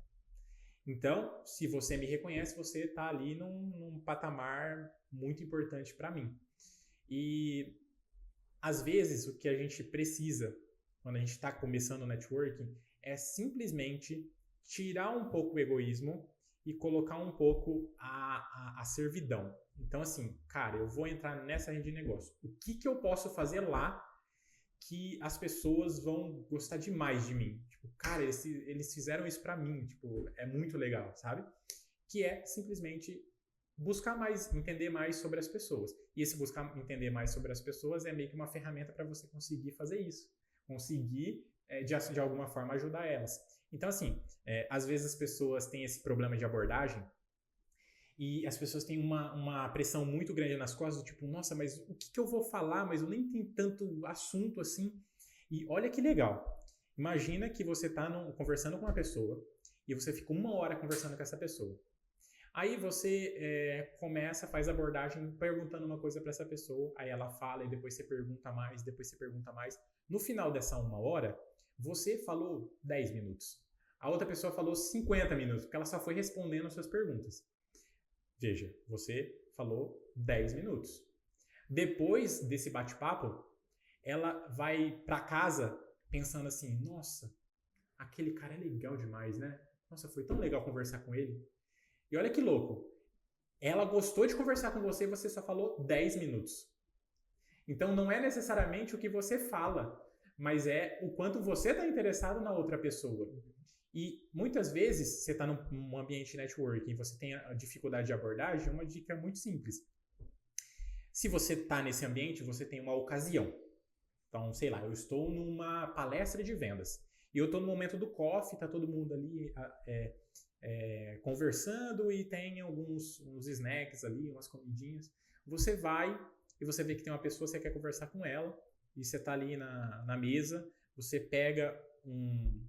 B: Então, se você me reconhece, você está ali num patamar muito importante para mim. E, às vezes, o que a gente precisa, quando a gente está começando o networking, é simplesmente tirar um pouco o egoísmo e colocar um pouco a servidão. Então, assim, cara, eu vou entrar nessa rede de negócio. O que eu posso fazer lá que as pessoas vão gostar demais de mim. Tipo, cara, eles fizeram isso pra mim. Tipo, é muito legal, sabe? Que é simplesmente buscar mais, entender mais sobre as pessoas. E esse buscar entender mais sobre as pessoas é meio que uma ferramenta para você conseguir fazer isso. Conseguir, de alguma forma, ajudar elas. Então, assim, às vezes as pessoas têm esse problema de abordagem e as pessoas têm uma pressão muito grande nas costas, do tipo, nossa, mas o que eu vou falar? Mas eu nem tenho tanto assunto assim. E olha que legal. Imagina que você está conversando com uma pessoa e você fica 1 hora conversando com essa pessoa. Aí você faz a abordagem perguntando uma coisa para essa pessoa, aí ela fala e depois você pergunta mais, depois você pergunta mais. No final dessa 1 hora, você falou 10 minutos. A outra pessoa falou 50 minutos, porque ela só foi respondendo as suas perguntas. Veja, você falou 10 minutos. Depois desse bate-papo, ela vai para casa pensando assim, nossa, aquele cara é legal demais, né? Nossa, foi tão legal conversar com ele. E olha que louco, ela gostou de conversar com você e você só falou 10 minutos. Então não é necessariamente o que você fala, mas é o quanto você está interessado na outra pessoa. E muitas vezes você está num ambiente networking e você tem a dificuldade de abordagem, uma dica muito simples. Se você está nesse ambiente, você tem uma ocasião. Então, sei lá, eu estou numa palestra de vendas e eu estou no momento do coffee, está todo mundo ali conversando e tem uns snacks ali, umas comidinhas. Você vai e você vê que tem uma pessoa, você quer conversar com ela e você está ali na mesa, você pega um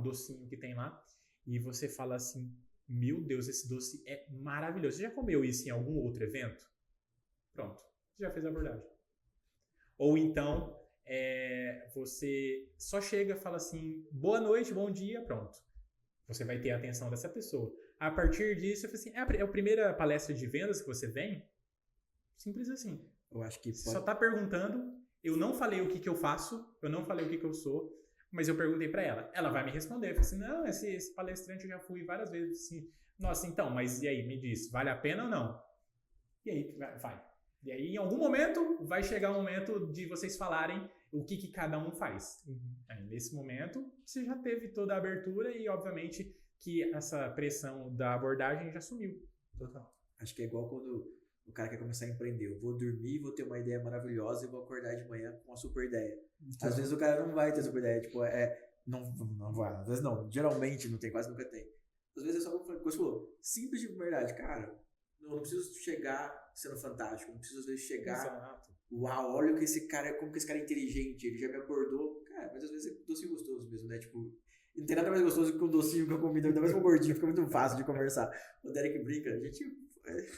B: docinho que tem lá e você fala assim, meu Deus, esse doce é maravilhoso. Você já comeu isso em algum outro evento? Pronto, você já fez a abordagem. Ou então, você só chega e fala assim, boa noite, bom dia, pronto. Você vai ter a atenção dessa pessoa. A partir disso, eu falei assim, é a primeira palestra de vendas que você vem? Simples assim.
A: Eu acho que
B: você só está perguntando, eu não falei o que eu faço, eu não falei o que eu sou, mas eu perguntei para ela. Ela vai me responder. Eu falei assim, não, esse palestrante eu já fui várias vezes. Assim, nossa, então, mas e aí, me diz, vale a pena ou não? E aí, vai. E aí, em algum momento, vai chegar o momento de vocês falarem o que cada um faz. Aí, nesse momento, você já teve toda a abertura e, obviamente, que essa pressão da abordagem já sumiu.
A: Total. Acho que é igual quando o cara quer começar a empreender. Eu vou dormir, vou ter uma ideia maravilhosa e vou acordar de manhã com uma super ideia. Às vezes o cara não vai ter super ideia. Tipo, não vai. Às vezes não. Geralmente não tem, quase nunca tem. Às vezes é só como você falou, simples de verdade. Cara, não preciso chegar sendo fantástico. Não preciso às vezes chegar...
B: Exato.
A: Uau, olha como que esse cara é inteligente. Ele já me acordou. Cara, mas às vezes é docinho gostoso mesmo, né? Tipo... Não tem nada mais gostoso que um docinho que eu comi, ainda mais com um gordinho, fica muito fácil de conversar. O Derek brinca, a gente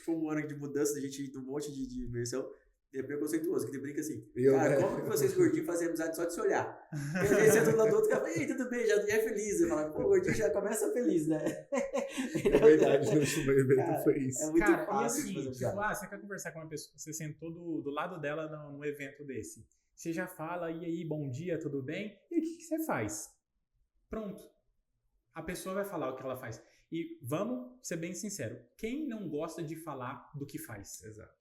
A: foi um ano de mudança, a gente ir um monte de imersão, e é preconceituoso, que ele brinca assim, cara, como que vocês gordinhos fazem amizade só de se olhar? E às vezes você entra do lado do outro e fala, ei, tudo bem, já é feliz. Você fala, pô, o gordinho já começa feliz, né?
C: É verdade, no último evento foi isso.
B: É muito fácil. E assim, tipo, você quer conversar com uma pessoa, você sentou do lado dela num evento desse, você já fala, e aí, bom dia, tudo bem? E o que você faz? Pronto. A pessoa vai falar o que ela faz. E vamos ser bem sinceros. Quem não gosta de falar do que faz?
C: Exato.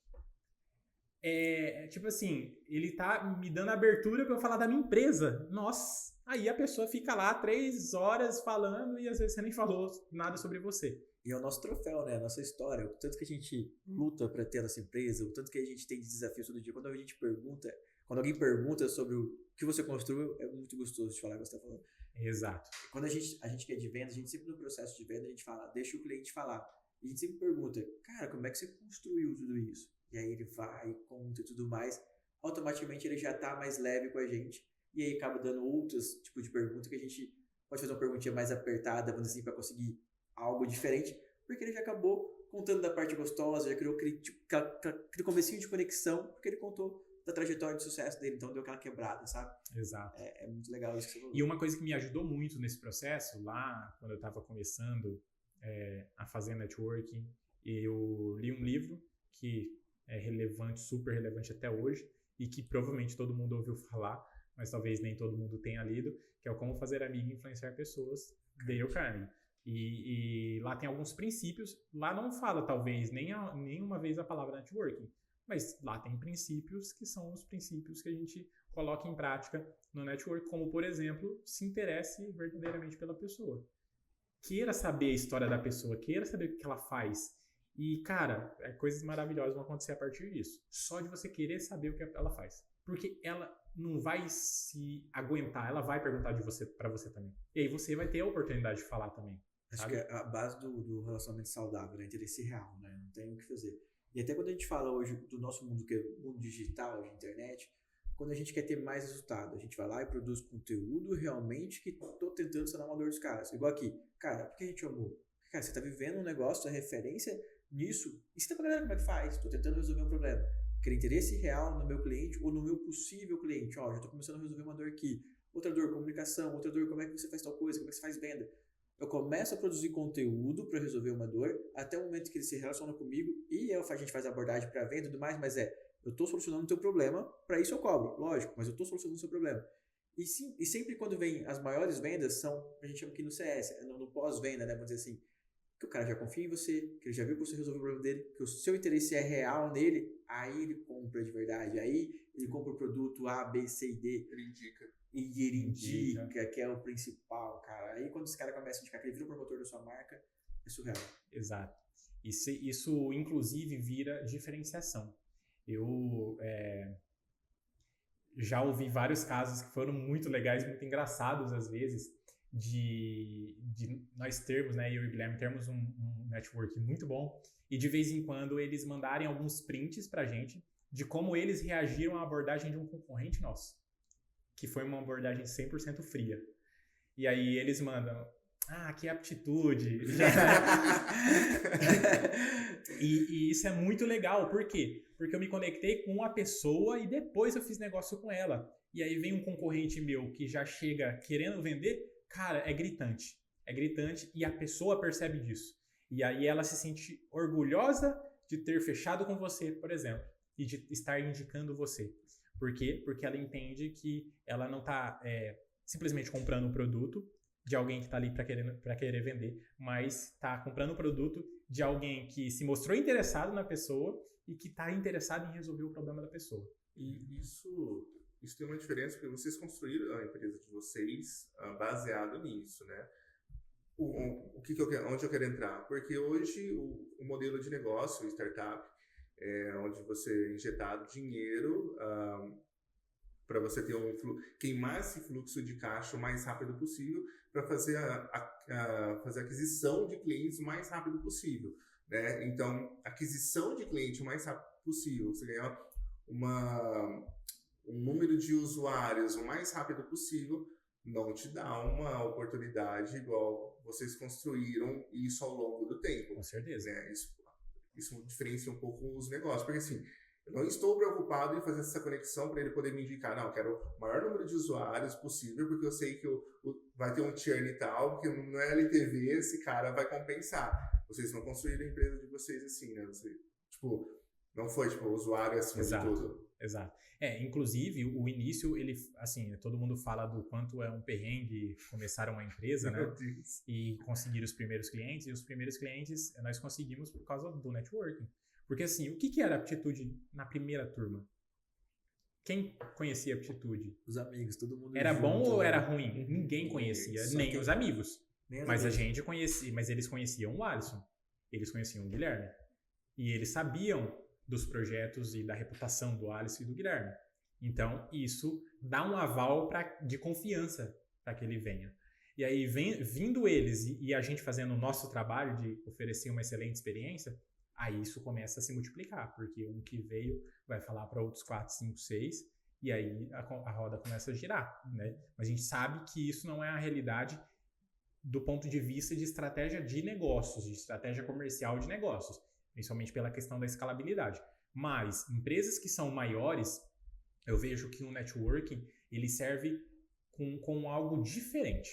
B: Tipo assim, ele tá me dando abertura para eu falar da minha empresa. Nossa, aí a pessoa fica lá 3 horas falando e às vezes você nem falou nada sobre você.
A: E é o nosso troféu, né? A nossa história. O tanto que a gente luta para ter a nossa empresa, o tanto que a gente tem de desafios todo dia. Quando alguém pergunta sobre o que você construiu, é muito gostoso de falar o que você está falando.
B: Exato.
A: Quando a gente quer de venda, a gente sempre no processo de venda, a gente fala, deixa o cliente falar. E a gente sempre pergunta, cara, como é que você construiu tudo isso? E aí ele vai, conta e tudo mais. Automaticamente ele já tá mais leve com a gente. E aí acaba dando outros tipos de pergunta que a gente pode fazer uma perguntinha mais apertada, vamos dizer assim, para conseguir algo diferente. Porque ele já acabou contando da parte gostosa, já criou aquele comecinho de conexão, porque ele contou da trajetória de sucesso dele, então deu aquela quebrada, sabe?
B: Exato.
A: É muito legal isso que você falou.
B: E uma coisa que me ajudou muito nesse processo, lá quando eu estava começando a fazer networking, eu li um livro que é relevante, super relevante até hoje, e que provavelmente todo mundo ouviu falar, mas talvez nem todo mundo tenha lido, que é o Como Fazer Amigo e Influenciar Pessoas, Dale Carnegie. E lá tem alguns princípios, lá não fala talvez nem uma vez a palavra networking, Mas lá tem princípios que são os princípios que a gente coloca em prática no network, como, por exemplo, se interesse verdadeiramente pela pessoa. Queira saber a história da pessoa, queira saber o que ela faz. E, cara, coisas maravilhosas vão acontecer a partir disso. Só de você querer saber o que ela faz. Porque ela não vai se aguentar, ela vai perguntar pra você também. E aí você vai ter a oportunidade de falar também.
A: Acho
B: sabe?
A: que é a base do relacionamento saudável, né? Interesse real, né? Não tem o que fazer. E até quando a gente fala hoje do nosso mundo, que é o mundo digital, de internet, quando a gente quer ter mais resultado, a gente vai lá e produz conteúdo realmente que tô tentando sanar uma dor dos caras. Igual aqui. Cara, por que a gente amou? Cara, você tá vivendo um negócio, a referência nisso, e você tá pra galera como é que faz? Tô tentando resolver um problema. Quero interesse real no meu cliente ou no meu possível cliente. Ó, já tô começando a resolver uma dor aqui. Outra dor, comunicação. Outra dor, como é que você faz tal coisa? Como é que você faz venda? Eu começo a produzir conteúdo para resolver uma dor, até o momento que ele se relaciona comigo e a gente faz a abordagem para venda e tudo mais, mas eu estou solucionando o teu problema, para isso eu cobro, lógico, mas eu estou solucionando o seu problema. E sempre quando vem as maiores vendas são, a gente chama aqui no CS, no pós-venda, né, vamos dizer assim, que o cara já confia em você, que ele já viu que você resolveu o problema dele, que o seu interesse é real nele, aí ele compra de verdade, aí ele compra o produto A, B, C e D.
C: Ele indica.
A: E ele indica, que é o principal, cara. Aí quando esse cara começa a indicar que ele vira o promotor da sua marca, é surreal.
B: Exato. Isso inclusive, vira diferenciação. Eu já ouvi vários casos que foram muito legais, muito engraçados às vezes, de nós termos, né, eu e o Guilherme termos um network muito bom, e de vez em quando eles mandarem alguns prints pra gente de como eles reagiram à abordagem de um concorrente nosso, que foi uma abordagem 100% fria. E aí eles mandam, que aptitude. E isso é muito legal, por quê? Porque eu me conectei com a pessoa e depois eu fiz negócio com ela. E aí vem um concorrente meu que já chega querendo vender, cara, é gritante e a pessoa percebe disso. E aí ela se sente orgulhosa de ter fechado com você, por exemplo, e de estar indicando você. Por quê? Porque ela entende que ela não está simplesmente comprando um produto de alguém que está ali para querer vender, mas está comprando um produto de alguém que se mostrou interessado na pessoa e que está interessado em resolver o problema da pessoa.
C: E isso tem uma diferença, porque vocês construíram a empresa de vocês baseado nisso, né? Onde eu quero entrar? Porque hoje o modelo de negócio, startup, onde você injetar dinheiro para você ter queimar esse fluxo de caixa o mais rápido possível para fazer fazer a aquisição de clientes o mais rápido possível, né? Então, aquisição de cliente o mais rápido possível, você ganhar um número de usuários o mais rápido possível, não te dá uma oportunidade igual vocês construíram isso ao longo do tempo.
B: Com certeza.
C: Né? Isso diferencia um pouco os negócios, porque assim, eu não estou preocupado em fazer essa conexão para ele poder me indicar, não, eu quero o maior número de usuários possível, porque eu sei que vai ter um churn e tal, porque no LTV esse cara vai compensar. Vocês não construíram a empresa de vocês assim, né? Não foi, o usuário acima de tudo.
B: Exato. Inclusive, o início, ele, assim, todo mundo fala do quanto é um perrengue começar uma empresa, né? E conseguir os primeiros clientes. E os primeiros clientes nós conseguimos por causa do networking. Porque, assim, o que era aptitude na primeira turma? Quem conhecia aptitude?
A: Os amigos, todo mundo.
B: Era bom ou era ruim? Ninguém conhecia, nem os amigos. Mas a gente conhecia, mas eles conheciam o Alisson. Eles conheciam o Guilherme. E eles sabiam dos projetos e da reputação do Alisson e do Guilherme. Então, isso dá um aval de confiança para que ele venha. E aí, vindo eles e a gente fazendo o nosso trabalho de oferecer uma excelente experiência, aí isso começa a se multiplicar, porque um que veio vai falar para outros 4, 5, 6, e aí a roda começa a girar, né? Mas a gente sabe que isso não é a realidade do ponto de vista de estratégia de negócios, de estratégia comercial de negócios, principalmente pela questão da escalabilidade. Mas empresas que são maiores, eu vejo que o networking ele serve com algo diferente.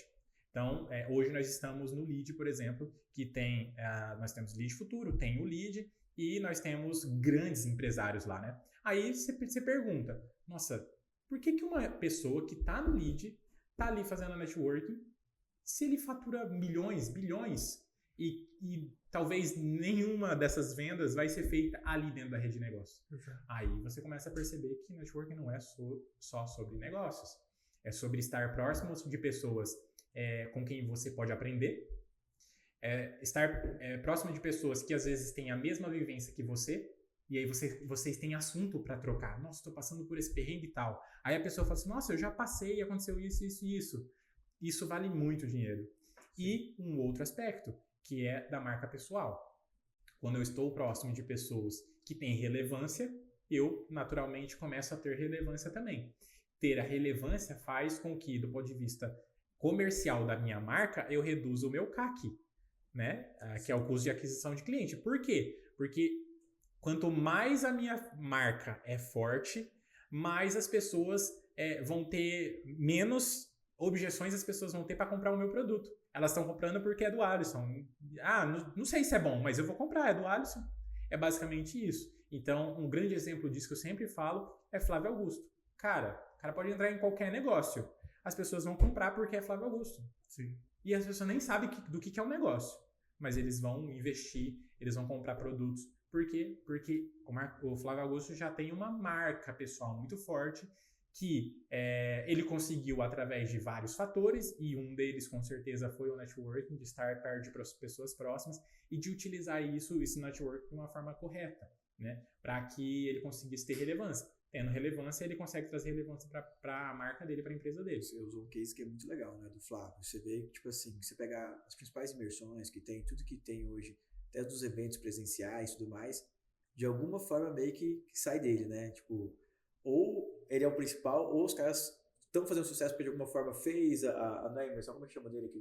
B: Então, hoje nós estamos no Lead, por exemplo, que tem, nós temos Lead Futuro, tem o Lead e nós temos grandes empresários lá, né? Aí você pergunta, nossa, por que uma pessoa que está no Lead está ali fazendo networking se ele fatura milhões, bilhões? e talvez nenhuma dessas vendas vai ser feita ali dentro da rede de negócio. Aí você começa a perceber que networking não é só sobre negócios. É sobre estar próximo de pessoas com quem você pode aprender, estar próximo de pessoas que às vezes têm a mesma vivência que você, e aí vocês têm assunto para trocar. Nossa, estou passando por esse perrengue e tal. Aí a pessoa fala assim, nossa, eu já passei, aconteceu isso, isso e isso. Isso vale muito dinheiro. E um outro aspecto, que é da marca pessoal. Quando eu estou próximo de pessoas que têm relevância, eu naturalmente começo a ter relevância também. Ter a relevância faz com que, do ponto de vista comercial da minha marca, eu reduza o meu CAC, né? Que é o custo de aquisição de cliente. Por quê? Porque quanto mais a minha marca é forte, mais as pessoas vão ter, menos objeções as pessoas vão ter para comprar o meu produto. Elas estão comprando porque é do Alisson. Não sei se é bom, mas eu vou comprar, é do Alisson. É basicamente isso. Então, um grande exemplo disso que eu sempre falo é Flávio Augusto. Cara, o cara pode entrar em qualquer negócio. As pessoas vão comprar porque é Flávio Augusto.
C: Sim.
B: E as pessoas nem sabem do que é um negócio. Mas eles vão investir, eles vão comprar produtos. Por quê? Porque o Flávio Augusto já tem uma marca pessoal muito forte que ele conseguiu através de vários fatores, e um deles com certeza foi o networking, de estar perto de pessoas próximas e de utilizar esse networking de uma forma correta, né? Para que ele conseguisse ter relevância. Tendo relevância, ele consegue trazer relevância para a marca dele, para a empresa dele.
A: Você usou um case que é muito legal, né, do Flávio. Você vê que, tipo assim, você pega as principais imersões que tem, tudo que tem hoje, até dos eventos presenciais e tudo mais, de alguma forma meio que sai dele, né? Tipo, ou ele é o principal, ou os caras estão fazendo sucesso porque de alguma forma fez não é imersão, como é que chama dele?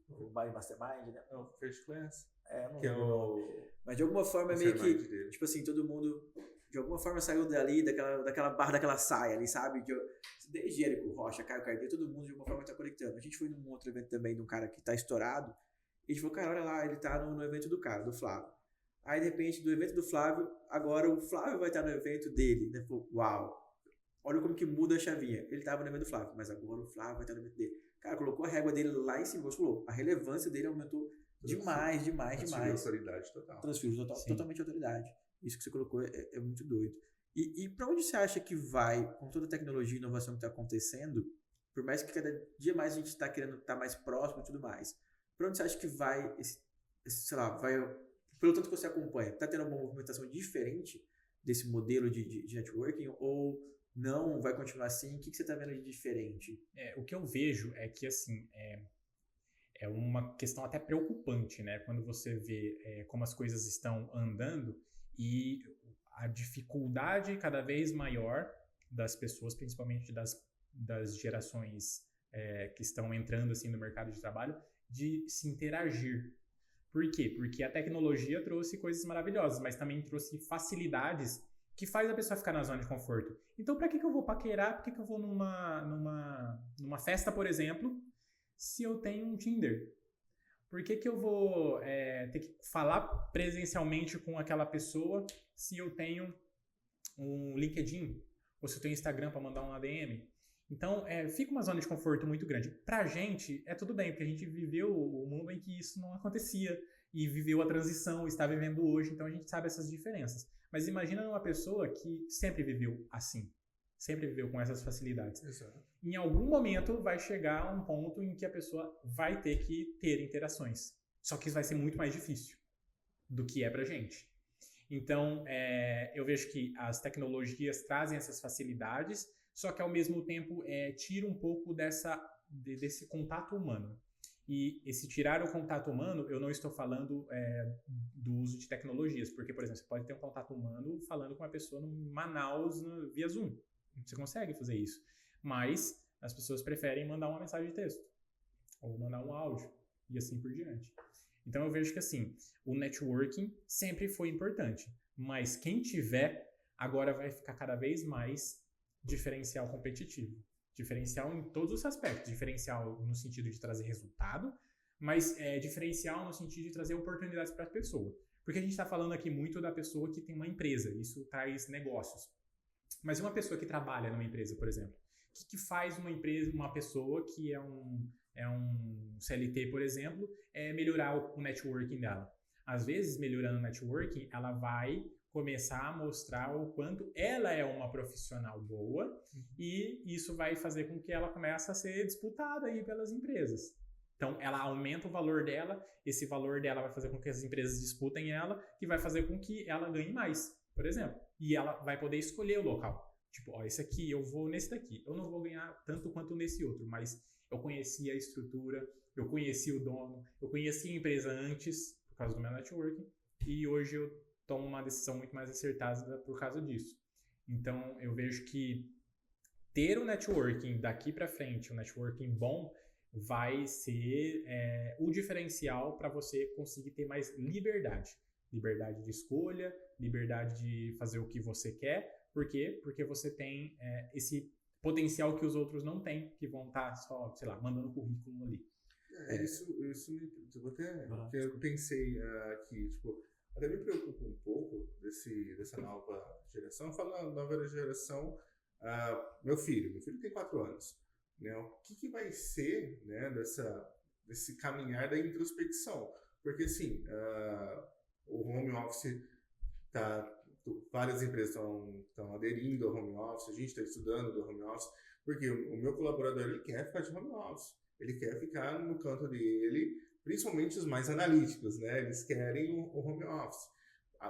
A: O Mastermind, né?
C: Não, First Class.
A: Não lembro. Mas de alguma forma meio que, dele. Tipo assim, todo mundo de alguma forma saiu dali, daquela barra, daquela saia ali, sabe? Desde Érico Rocha, Caio Cardeiro, todo mundo de alguma forma está conectando. A gente foi num outro evento também de um cara que está estourado, e a gente falou, cara, olha lá, ele tá no evento do cara, do Flávio. Aí, de repente, do evento do Flávio, agora o Flávio vai estar no evento dele, né? Falou, uau! Olha como que muda a chavinha. Ele estava no evento do Flávio, mas agora o Flávio vai estar no evento dele. Cara, colocou a régua dele lá em cima, falou, a relevância dele aumentou demais.
C: Transferiu autoridade total.
A: Transferiu totalmente autoridade. Isso que você colocou é muito doido. E para onde você acha que vai, com toda a tecnologia e inovação que está acontecendo, por mais que cada dia mais a gente está querendo estar mais próximo e tudo mais, para onde você acha que vai, pelo tanto que você acompanha, está tendo alguma movimentação diferente desse modelo de networking ou não, vai continuar assim? O que você está vendo de diferente?
B: O que eu vejo é que, assim, é uma questão até preocupante, né? Quando você vê como as coisas estão andando e a dificuldade cada vez maior das pessoas, principalmente das gerações que estão entrando assim, no mercado de trabalho, de se interagir. Por quê? Porque a tecnologia trouxe coisas maravilhosas, mas também trouxe facilidades que faz a pessoa ficar na zona de conforto. Então, para que eu vou paquerar? Por que eu vou numa festa, por exemplo, se eu tenho um Tinder? Por que eu vou ter que falar presencialmente com aquela pessoa se eu tenho um LinkedIn? Ou se eu tenho Instagram para mandar um ADM? Então, fica uma zona de conforto muito grande. Pra gente, tudo bem, porque a gente viveu o mundo em que isso não acontecia. E viveu a transição, está vivendo hoje, então a gente sabe essas diferenças. Mas imagina uma pessoa que sempre viveu assim. Sempre viveu com essas facilidades.
C: Exato.
B: Em algum momento vai chegar um ponto em que a pessoa vai ter que ter interações. Só que isso vai ser muito mais difícil do que é pra gente. Então, eu vejo que as tecnologias trazem essas facilidades, só que ao mesmo tempo tira um pouco desse contato humano. E esse tirar o contato humano, eu não estou falando do uso de tecnologias, porque, por exemplo, você pode ter um contato humano falando com uma pessoa em Manaus via Zoom. Você consegue fazer isso. Mas as pessoas preferem mandar uma mensagem de texto ou mandar um áudio e assim por diante. Então eu vejo que assim, o networking sempre foi importante, mas quem tiver agora vai ficar cada vez mais diferencial competitivo. Diferencial em todos os aspectos. Diferencial no sentido de trazer resultado, mas diferencial no sentido de trazer oportunidades para a pessoa. Porque a gente está falando aqui muito da pessoa que tem uma empresa, isso traz negócios. Mas uma pessoa que trabalha numa empresa, por exemplo, O que faz uma empresa, uma pessoa que é um CLT, por exemplo, melhorar o networking dela? Às vezes, melhorando o networking, ela vai começar a mostrar o quanto ela é uma profissional boa e isso vai fazer com que ela comece a ser disputada aí pelas empresas. Então, ela aumenta o valor dela, esse valor dela vai fazer com que as empresas disputem ela e vai fazer com que ela ganhe mais, por exemplo. E ela vai poder escolher o local. Tipo, ó, esse aqui, eu vou nesse daqui. Eu não vou ganhar tanto quanto nesse outro, mas eu conheci a estrutura, eu conheci o dono, eu conheci a empresa antes, por causa do meu networking, e hoje eu tomo uma decisão muito mais acertada por causa disso. Então, eu vejo que ter o networking daqui para frente, um networking bom, vai ser o diferencial para você conseguir ter mais liberdade. Liberdade de escolha, liberdade de fazer o que você quer. Por quê? Porque você tem esse potencial que os outros não têm, que vão estar só, sei lá, mandando currículo ali.
C: Isso me... Porque eu pensei aqui, tipo, até me preocupa um pouco dessa nova geração. Eu falo na nova geração, meu filho tem 4 anos. Né? O que vai ser, né, desse caminhar da introspecção? Porque, assim, o home office várias empresas estão aderindo ao home office, a gente está estudando do home office, porque o meu colaborador, ele quer ficar de home office, ele quer ficar no canto dele, principalmente os mais analíticos, né? Eles querem o home office.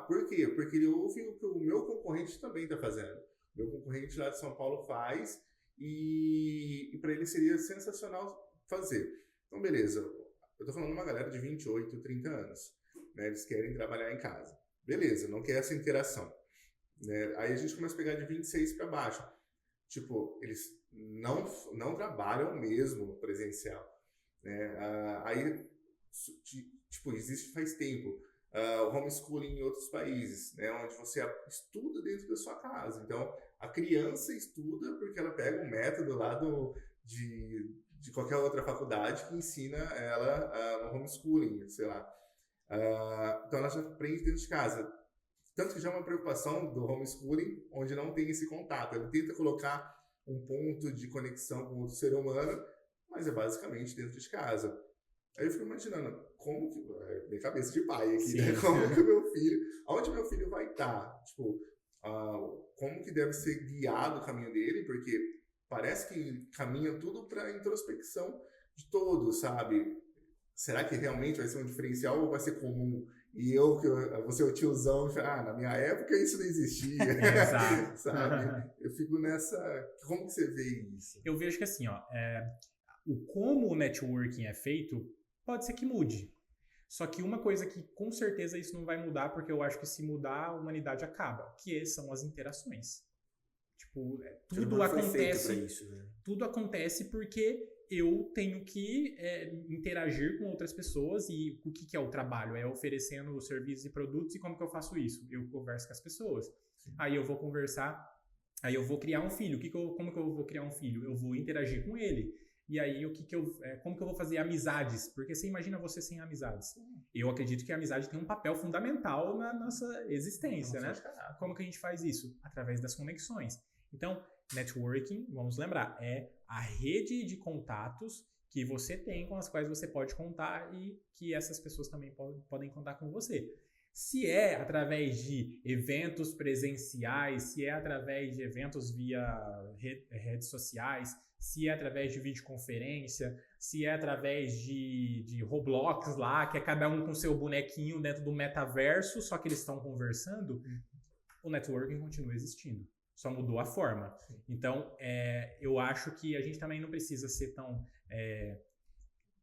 C: Por quê? Porque ele ouve o que o meu concorrente também está fazendo. O meu concorrente lá de São Paulo faz, e para ele seria sensacional fazer. Então, beleza, eu estou falando de uma galera de 28, 30 anos, né? Eles querem trabalhar em casa. Beleza, não quer essa interação. Né? Aí a gente começa a pegar de 26 para baixo. Tipo, eles não trabalham mesmo presencial. Né? Aí, tipo, existe faz tempo o homeschooling em outros países, né? Onde você estuda dentro da sua casa. Então, a criança estuda porque ela pega um método lá de qualquer outra faculdade que ensina ela no homeschooling, sei lá. Então ela já aprende dentro de casa. Tanto que já é uma preocupação do homeschooling, onde não tem esse contato. Ele tenta colocar um ponto de conexão com outro ser humano, mas é basicamente dentro de casa. Aí eu fico imaginando, como que... minha cabeça de pai aqui, né? Como que o meu filho... Aonde meu filho vai estar? Tipo, como que deve ser guiado o caminho dele? Porque parece que caminha tudo para introspecção de todos, sabe? Será que realmente vai ser um diferencial ou vai ser comum? E eu vou ser o tiozão, na minha época isso não existia.
B: Exato.
C: Sabe? Eu fico nessa... Como que você vê isso?
B: Eu vejo que assim, como o networking é feito, pode ser que mude. Só que uma coisa que com certeza isso não vai mudar, porque eu acho que se mudar, a humanidade acaba, que são as interações. Tipo, tudo acontece, isso, né? Tudo acontece porque eu tenho que interagir com outras pessoas. E o que é o trabalho? É oferecendo serviços e produtos. E como que eu faço isso? Eu converso com as pessoas. Sim. Aí eu vou conversar, aí eu vou criar um filho. Como que eu vou criar um filho? Eu vou interagir com ele. E aí como que eu vou fazer amizades? Porque você imagina você sem amizades. Eu acredito que a amizade tem um papel fundamental na nossa existência, né? Como que a gente faz isso? Através das conexões. Então, networking, vamos lembrar, é a rede de contatos que você tem, com as quais você pode contar e que essas pessoas também podem contar com você. Se é através de eventos presenciais, se é através de eventos via redes sociais, se é através de videoconferência, se é através de Roblox lá, que é cada um com seu bonequinho dentro do metaverso, só que eles estão conversando, o networking continua existindo. Só mudou a forma. Então, eu acho que a gente também não precisa ser tão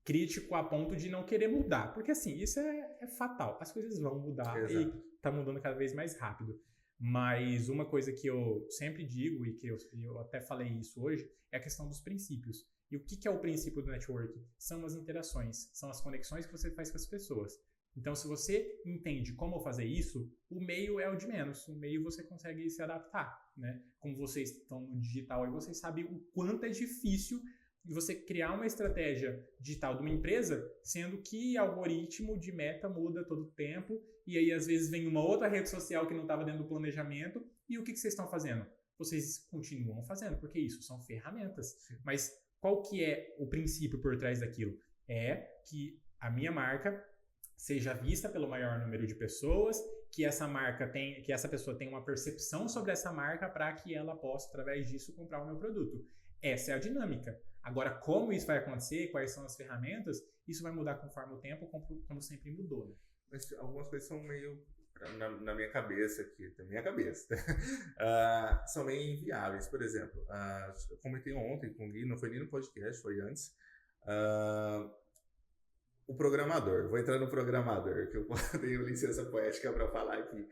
B: crítico a ponto de não querer mudar. Porque, assim, isso é fatal. As coisas vão mudar. Exato. E está mudando cada vez mais rápido. Mas uma coisa que eu sempre digo, e que eu até falei isso hoje, é a questão dos princípios. E o que é o princípio do networking? São as interações, são as conexões que você faz com as pessoas. Então, se você entende como fazer isso, o meio é o de menos. O meio você consegue se adaptar, né? Como vocês estão no digital e vocês sabem o quanto é difícil você criar uma estratégia digital de uma empresa, sendo que algoritmo de meta muda todo o tempo, e aí às vezes vem uma outra rede social que não estava dentro do planejamento, e o que vocês estão fazendo? vocês continuam fazendo, porque isso são ferramentas. Mas qual que é o princípio por trás daquilo? É que a minha marca seja vista pelo maior número de pessoas, que essa pessoa tenha uma percepção sobre essa marca para que ela possa, através disso, comprar o meu produto. Essa é a dinâmica. Agora, como isso vai acontecer, quais são as ferramentas, isso vai mudar conforme o tempo, como sempre mudou, né?
C: Mas algumas coisas são meio, na minha cabeça aqui, são meio inviáveis. Por exemplo, eu comentei ontem com o Gui, não foi nem no podcast, foi antes, o programador. Vou entrar no programador, que eu tenho licença poética para falar aqui.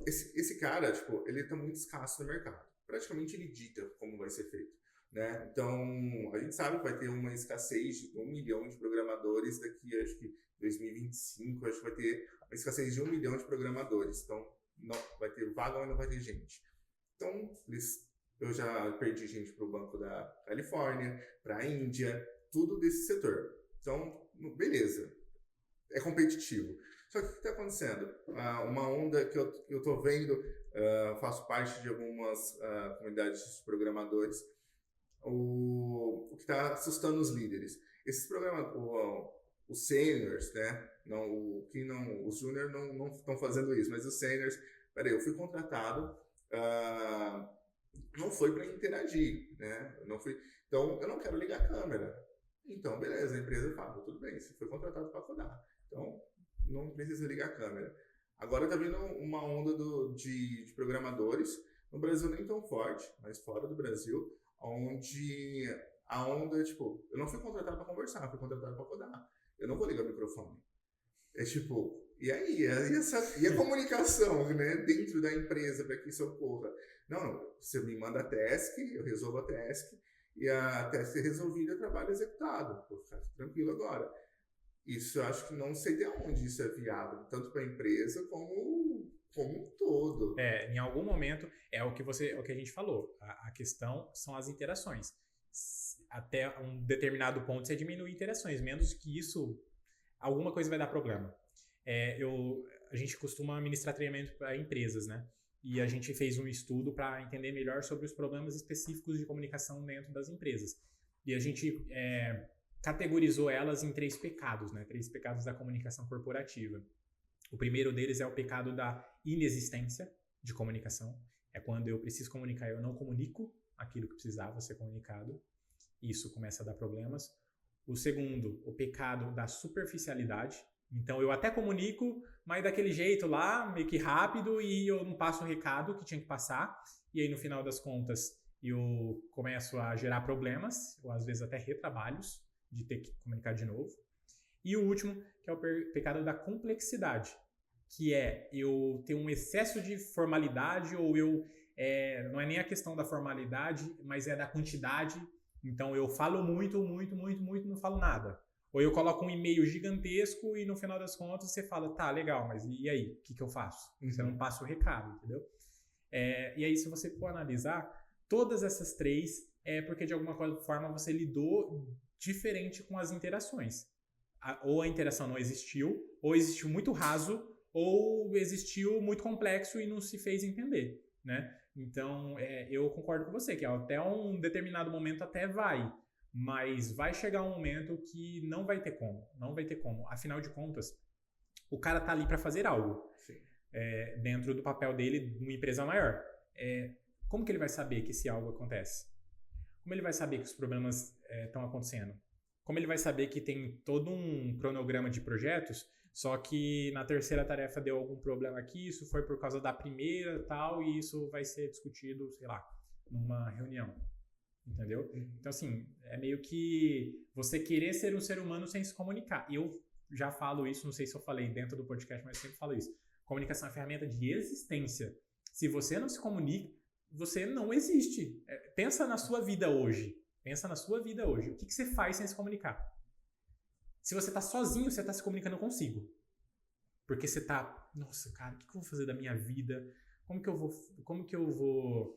C: Esse cara, tipo, ele tá muito escasso no mercado. Praticamente ele dita como vai ser feito, né? Então, a gente sabe que vai ter uma escassez de 1 milhão de programadores daqui, acho que 2025, acho que vai ter uma escassez de 1 milhão de programadores. Então, não vai ter vaga, mas não vai ter gente. Então, eu já perdi gente para o Banco da Califórnia, para a Índia, tudo desse setor. Então, beleza, é competitivo. Só que o que está acontecendo? Uma onda que eu estou vendo, faço parte de algumas comunidades de programadores, o que está assustando os líderes. Esses programadores, os seniors, né? Os juniors não estão fazendo isso, mas os seniors, peraí, eu fui contratado, não foi para interagir, né? Então, eu não quero ligar a câmera. Então, beleza, a empresa fala, tudo bem, você foi contratado para codar. Então, não precisa ligar a câmera. Agora está vindo uma onda de programadores, no Brasil nem tão forte, mas fora do Brasil, onde a onda é tipo, eu não fui contratado para conversar, fui contratado para codar. Eu não vou ligar o microfone. É tipo, e aí? E a comunicação, né, dentro da empresa para que isso ocorra? Não, você me manda a task, eu resolvo a task, e a task resolvida, trabalho executado. Vou ficar tranquilo agora. Isso eu acho que não sei de onde isso é viável, tanto para a empresa como um todo.
B: Em algum momento, é o que a gente falou. A questão são as interações. Até um determinado ponto você diminui interações, menos que isso, alguma coisa vai dar problema. A gente costuma ministrar treinamento para empresas, né? E a gente fez um estudo para entender melhor sobre os problemas específicos de comunicação dentro das empresas. E a gente categorizou elas em 3 pecados, né? 3 pecados da comunicação corporativa. O primeiro deles é o pecado da inexistência de comunicação. É quando eu preciso comunicar e eu não comunico aquilo que precisava ser comunicado. Isso começa a dar problemas. O segundo, o pecado da superficialidade. Então, eu até comunico, mas daquele jeito lá, meio que rápido, e eu não passo o recado que tinha que passar. E aí, no final das contas, eu começo a gerar problemas, ou às vezes até retrabalhos, de ter que comunicar de novo. E o último, que é o pecado da complexidade, que é eu ter um excesso de formalidade, ou não é nem a questão da formalidade, mas é da quantidade. Então, eu falo muito, não falo nada. Ou eu coloco um e-mail gigantesco e no final das contas você fala, tá, legal, mas e aí? O que eu faço? Você não passa o recado, entendeu? E aí, se você for analisar, todas essas 3 é porque de alguma forma você lidou diferente com as interações. Ou a interação não existiu, ou existiu muito raso, ou existiu muito complexo e não se fez entender, né? Então, eu concordo com você, que até um determinado momento até vai, mas vai chegar um momento que não vai ter como. Afinal de contas, o cara tá ali para fazer algo, dentro do papel dele, numa empresa maior. Como que ele vai saber que esse algo acontece? Como ele vai saber que os problemas estão acontecendo? Como ele vai saber que tem todo um cronograma de projetos, só que na terceira tarefa deu algum problema aqui, isso foi por causa da primeira tal, e isso vai ser discutido, sei lá, numa reunião. Entendeu? Então, assim, é meio que você querer ser um ser humano sem se comunicar. Eu já falo isso, não sei se eu falei dentro do podcast, mas eu sempre falo isso. Comunicação é ferramenta de existência. Se você não se comunica, você não existe. Pensa na sua vida hoje. O que você faz sem se comunicar? Se você tá sozinho, você tá se comunicando consigo. Porque você tá, nossa, cara, o que eu vou fazer da minha vida? Como que eu vou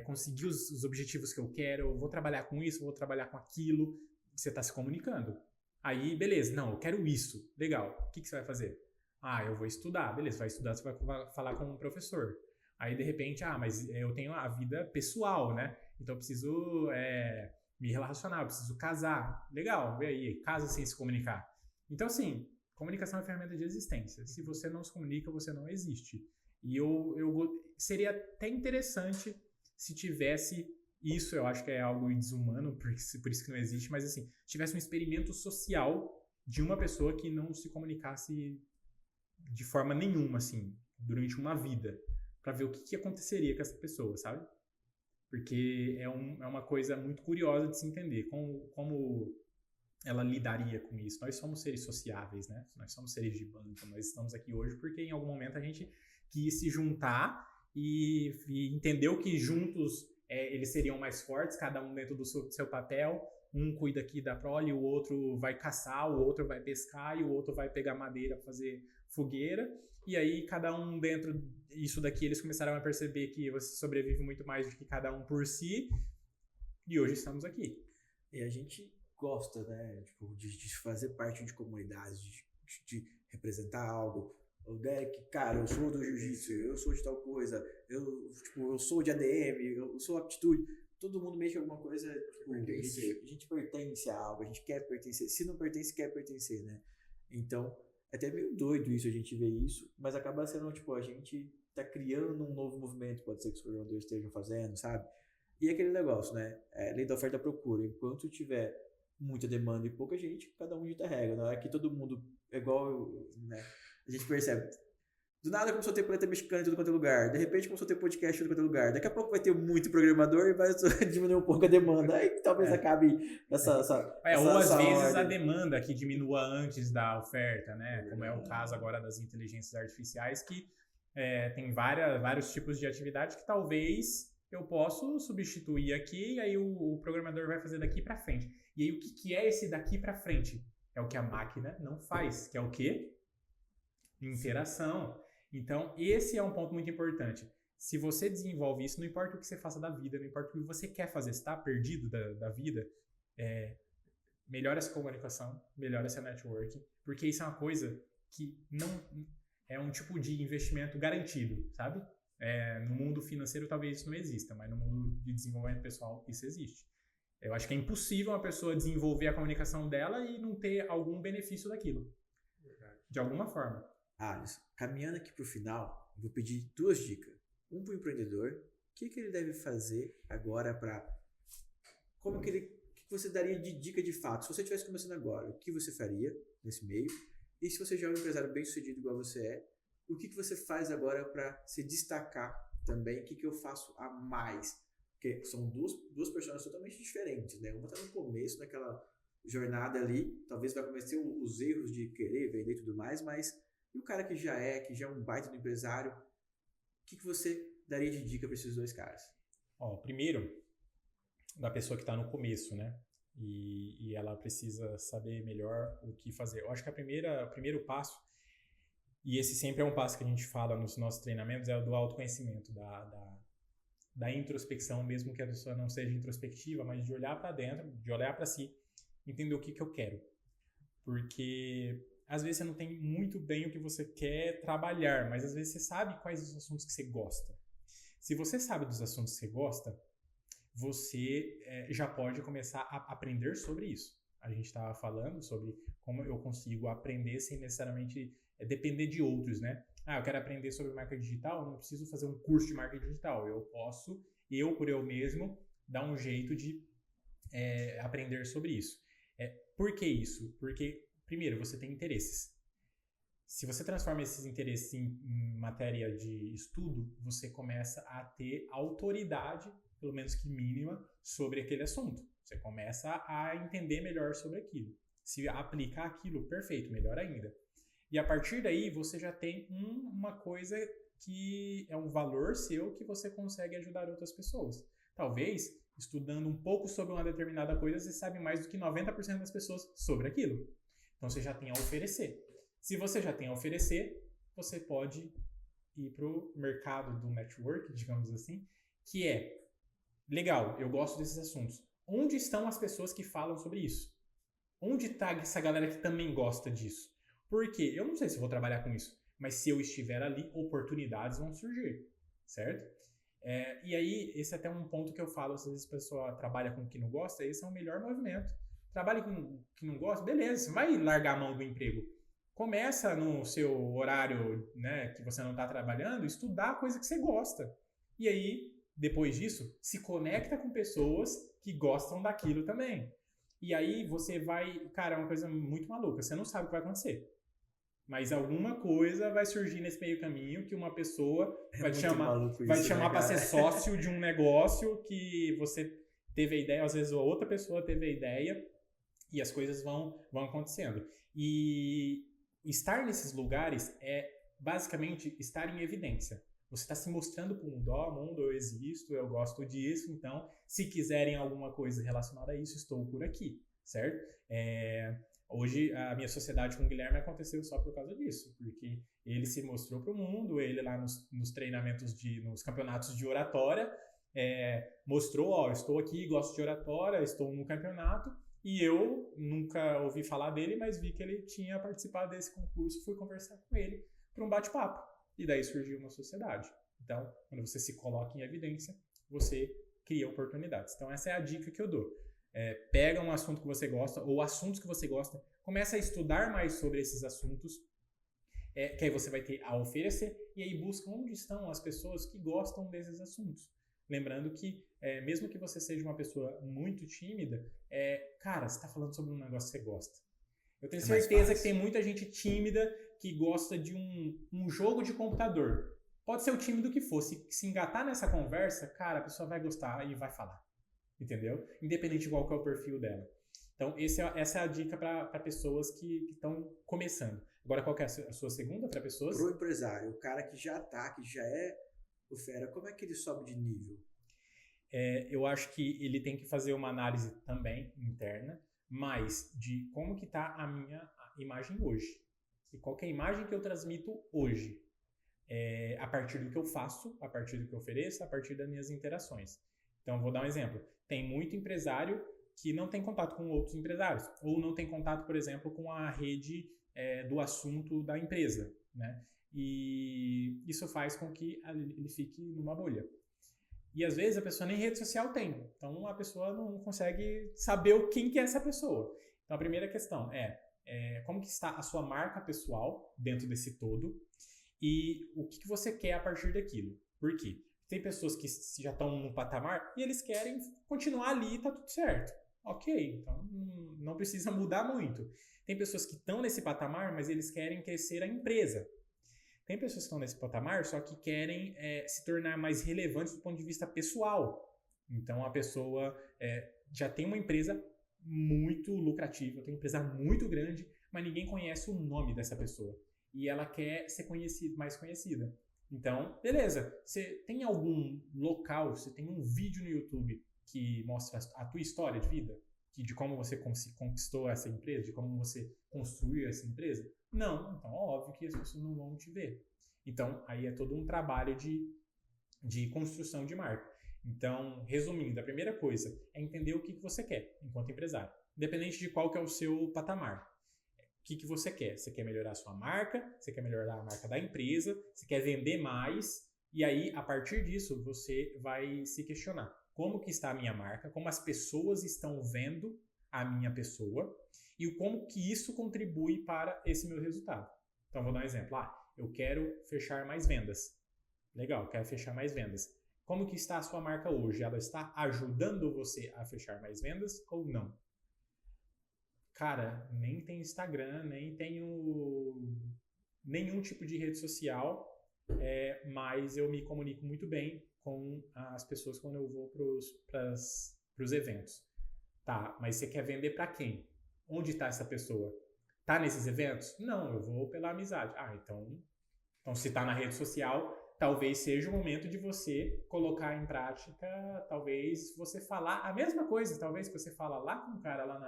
B: conseguir os objetivos que eu quero? Eu vou trabalhar com isso, vou trabalhar com aquilo. Você tá se comunicando. Aí, beleza, não, eu quero isso. Legal, o que você vai fazer? Eu vou estudar. Beleza, vai estudar, você vai falar com um professor. Aí, de repente, mas eu tenho a vida pessoal, né? Então, eu preciso me relacionar, eu preciso casar. Legal, vê aí, casa sem se comunicar. Então, assim, comunicação é ferramenta de existência. Se você não se comunica, você não existe. E seria até interessante se tivesse isso, eu acho que é algo desumano, por isso que não existe, mas assim, tivesse um experimento social de uma pessoa que não se comunicasse de forma nenhuma, assim, durante uma vida, para ver o que aconteceria com essa pessoa, sabe? Porque é uma coisa muito curiosa de se entender, como ela lidaria com isso. Nós somos seres sociáveis, né? Nós somos seres de bando, nós estamos aqui hoje porque em algum momento a gente quis se juntar e entendeu que juntos eles seriam mais fortes, cada um dentro do seu papel. Um cuida aqui da prole, o outro vai caçar, o outro vai pescar e o outro vai pegar madeira para fazer fogueira. E aí, cada um dentro disso daqui, eles começaram a perceber que você sobrevive muito mais do que cada um por si. E hoje estamos aqui.
A: E a gente gosta, né, tipo, de fazer parte de comunidades, de representar algo. O Derek, cara, eu sou do jiu-jitsu, eu sou de tal coisa, eu sou de ADM, eu sou aptitude. Todo mundo mexe alguma coisa, tipo, a gente pertence a algo, a gente quer pertencer. Se não pertence, quer pertencer, né? Então, é até meio doido isso, a gente ver isso, mas acaba sendo, tipo, a gente tá criando um novo movimento, pode ser que os programadores estejam fazendo, sabe? E aquele negócio, né? Lei da oferta e procura. Enquanto tiver muita demanda e pouca gente, cada um dita a regra. Na hora que todo mundo é igual, né? A gente percebe. Do nada começou a ter planeta mexicana em tudo quanto é lugar. De repente começou a ter podcast em tudo quanto é lugar. Daqui a pouco vai ter muito programador e vai diminuir um pouco a demanda. Aí talvez acabe essa
B: ou às vezes a demanda que diminua antes da oferta, né? Como é o caso agora das inteligências artificiais, que tem vários tipos de atividade que talvez eu possa substituir aqui e aí o programador vai fazer daqui para frente. E aí o que é esse daqui para frente? É o que a máquina não faz, que é o quê? Interação. Então, esse é um ponto muito importante. Se você desenvolve isso, não importa o que você faça da vida, não importa o que você quer fazer, se está perdido da vida, melhora essa comunicação, melhora essa networking, porque isso é uma coisa que não é um tipo de investimento garantido, sabe? No mundo financeiro talvez isso não exista, mas no mundo de desenvolvimento pessoal isso existe. Eu acho que é impossível uma pessoa desenvolver a comunicação dela e não ter algum benefício daquilo. De alguma forma.
A: Alisson, caminhando aqui para o final, vou pedir 2 dicas. Um para o empreendedor, o que ele deve fazer agora para... O que você daria de dica de fato? Se você estivesse começando agora, o que você faria nesse meio? E se você já é um empresário bem sucedido igual você é, o que você faz agora para se destacar também? O que eu faço a mais? Porque são duas personas totalmente diferentes, né? Uma está no começo, naquela jornada ali, talvez vai cometer os erros de querer vender e tudo mais, mas... E o cara que já é um baita do empresário, o que você daria de dica para esses 2 caras?
B: Primeiro, da pessoa que está no começo, né? E ela precisa saber melhor o que fazer. Eu acho que o primeiro passo, e esse sempre é um passo que a gente fala nos nossos treinamentos, é o do autoconhecimento, da introspecção, mesmo que a pessoa não seja introspectiva, mas de olhar para dentro, de olhar para si, entender o que eu quero. Porque... às vezes você não tem muito bem o que você quer trabalhar, mas às vezes você sabe quais os assuntos que você gosta. Se você sabe dos assuntos que você gosta, você já pode começar a aprender sobre isso. A gente estava falando sobre como eu consigo aprender sem necessariamente depender de outros, né? Eu quero aprender sobre marketing digital, eu não preciso fazer um curso de marketing digital. Eu posso, por eu mesmo, dar um jeito de aprender sobre isso. Por que isso? Porque primeiro, você tem interesses. Se você transforma esses interesses em matéria de estudo, você começa a ter autoridade, pelo menos que mínima, sobre aquele assunto. Você começa a entender melhor sobre aquilo. Se aplicar aquilo, perfeito, melhor ainda. E a partir daí, você já tem uma coisa que é um valor seu que você consegue ajudar outras pessoas. Talvez, estudando um pouco sobre uma determinada coisa, você sabe mais do que 90% das pessoas sobre aquilo. Então, você já tem a oferecer. Se você já tem a oferecer, você pode ir para o mercado do network, digamos assim, que é, legal, eu gosto desses assuntos. Onde estão as pessoas que falam sobre isso? Onde está essa galera que também gosta disso? Porque eu não sei se eu vou trabalhar com isso, mas se eu estiver ali, oportunidades vão surgir. certo? E aí, esse é até um ponto que eu falo, às vezes a pessoa trabalha com o que não gosta, esse é o melhor movimento. Trabalha com o que não gosta, beleza, você vai largar a mão do emprego. Começa no seu horário, né, que você não está trabalhando, estudar a coisa que você gosta. E aí, depois disso, se conecta com pessoas que gostam daquilo também. E aí você vai... Cara, é uma coisa muito maluca. Você não sabe o que vai acontecer. Mas alguma coisa vai surgir nesse meio caminho que uma pessoa vai te chamar para ser sócio de um negócio que você teve a ideia, às vezes a outra pessoa teve a ideia, e as coisas vão acontecendo. E estar nesses lugares é basicamente estar em evidência. Você está se mostrando para o mundo, mundo, eu existo, eu gosto disso, então se quiserem alguma coisa relacionada a isso, estou por aqui, certo? Hoje, a minha sociedade com o Guilherme aconteceu só por causa disso, porque ele se mostrou para o mundo, ele lá nos treinamentos, nos campeonatos de oratória, mostrou, estou aqui, gosto de oratória, estou no campeonato, e eu nunca ouvi falar dele, mas vi que ele tinha participado desse concurso, fui conversar com ele para um bate-papo, e daí surgiu uma sociedade. Então, quando você se coloca em evidência, você cria oportunidades. Então, essa é a dica que eu dou. Pega um assunto que você gosta, ou assuntos que você gosta, começa a estudar mais sobre esses assuntos, que aí você vai ter a oferecer, e aí busca onde estão as pessoas que gostam desses assuntos. Lembrando que, mesmo que você seja uma pessoa muito tímida, cara, você está falando sobre um negócio que você gosta. Eu tenho certeza que tem muita gente tímida que gosta de um jogo de computador. Pode ser o tímido que for, se engatar nessa conversa, cara, a pessoa vai gostar e vai falar. Entendeu? Independente de qual que é o perfil dela. Então, essa é a dica para pessoas que estão começando. Agora, qual que é a sua segunda para pessoas?
A: Para o empresário, o cara que já é o fera, como é que ele sobe de nível?
B: Eu acho que ele tem que fazer uma análise também interna, mas de como que está a minha imagem hoje. E qual que é a imagem que eu transmito hoje. A partir do que eu faço, a partir do que eu ofereço, a partir das minhas interações. Então, vou dar um exemplo. Tem muito empresário que não tem contato com outros empresários, ou não tem contato, por exemplo, com a rede do assunto da empresa, né? E isso faz com que ele fique numa bolha. E às vezes a pessoa nem rede social tem, então a pessoa não consegue saber quem que é essa pessoa. Então a primeira questão como que está a sua marca pessoal dentro desse todo e o que você quer a partir daquilo. Por quê? Tem pessoas que já estão no patamar e eles querem continuar ali e tá tudo certo. Ok, então não precisa mudar muito. Tem pessoas que estão nesse patamar, mas eles querem crescer a empresa. Tem pessoas que estão nesse patamar, só que querem se tornar mais relevantes do ponto de vista pessoal. Então, a pessoa já tem uma empresa muito lucrativa, tem uma empresa muito grande, mas ninguém conhece o nome dessa pessoa. E ela quer ser mais conhecida. Então, beleza, você tem algum local, você tem um vídeo no YouTube que mostra a tua história de vida? De como você conquistou essa empresa, de como você construiu essa empresa? Não, então óbvio que as pessoas não vão te ver. Então, aí é todo um trabalho de construção de marca. Então, resumindo, a primeira coisa é entender o que você quer enquanto empresário, independente de qual que é o seu patamar. O que você quer? Você quer melhorar a sua marca? Você quer melhorar a marca da empresa? Você quer vender mais? E aí, a partir disso, você vai se questionar. Como que está a minha marca? Como as pessoas estão vendo a minha pessoa? E como que isso contribui para esse meu resultado? Então, vou dar um exemplo. Eu quero fechar mais vendas. Legal, quero fechar mais vendas. Como que está a sua marca hoje? Ela está ajudando você a fechar mais vendas ou não? Cara, nem tem Instagram, nem tenho nenhum tipo de rede social, mas eu me comunico muito bem com as pessoas quando eu vou para os eventos. Tá, mas você quer vender para quem? Onde está essa pessoa? Tá nesses eventos? Não, eu vou pela amizade. Então se está na rede social, talvez seja o momento de você colocar em prática, talvez você falar a mesma coisa, talvez que você fala lá com o cara lá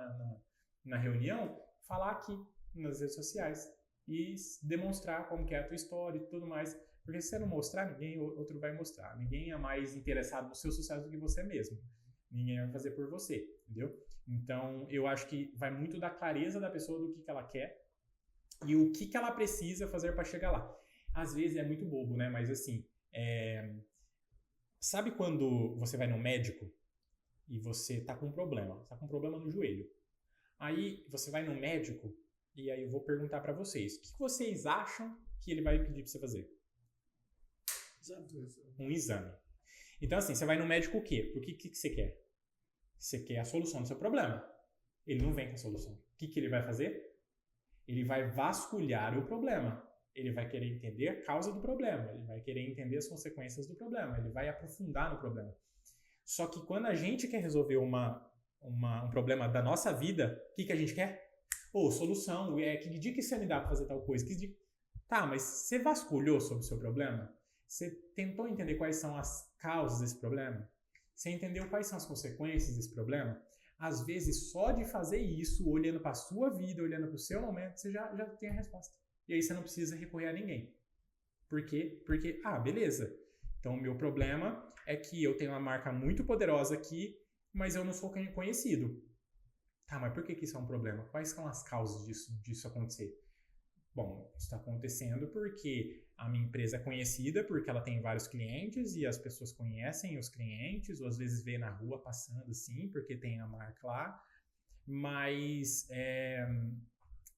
B: na reunião, falar aqui nas redes sociais e demonstrar como que é a tua história e tudo mais. Porque se você não mostrar, ninguém outro vai mostrar. Ninguém é mais interessado no seu sucesso do que você mesmo. Ninguém vai fazer por você, entendeu? Então, eu acho que vai muito da clareza da pessoa do que ela quer e o que ela precisa fazer para chegar lá. Às vezes é muito bobo, né? Mas assim, Sabe quando você vai no médico e você tá com um problema? Você tá com um problema no joelho. Aí você vai no médico e aí eu vou perguntar pra vocês. O que vocês acham que ele vai pedir pra você fazer? Um exame. Então assim, você vai no médico o quê? Porque o que você quer? Você quer a solução do seu problema. Ele não vem com a solução. O que ele vai fazer? Ele vai vasculhar o problema. Ele vai querer entender a causa do problema. Ele vai querer entender as consequências do problema. Ele vai aprofundar no problema. Só que quando a gente quer resolver um problema da nossa vida, o que a gente quer? Solução. Que dia que você me dá para fazer tal coisa? Tá, mas você vasculhou sobre o seu problema? Você tentou entender quais são as causas desse problema? Você entendeu quais são as consequências desse problema? Às vezes, só de fazer isso, olhando para a sua vida, olhando para o seu momento, você já tem a resposta. E aí você não precisa recorrer a ninguém. Por quê? Porque, beleza. Então, o meu problema é que eu tenho uma marca muito poderosa aqui, mas eu não sou conhecido. Tá, mas por que isso é um problema? Quais são as causas disso acontecer? Bom, isso está acontecendo porque a minha empresa é conhecida, porque ela tem vários clientes e as pessoas conhecem os clientes, ou às vezes vê na rua passando assim, porque tem a marca lá, mas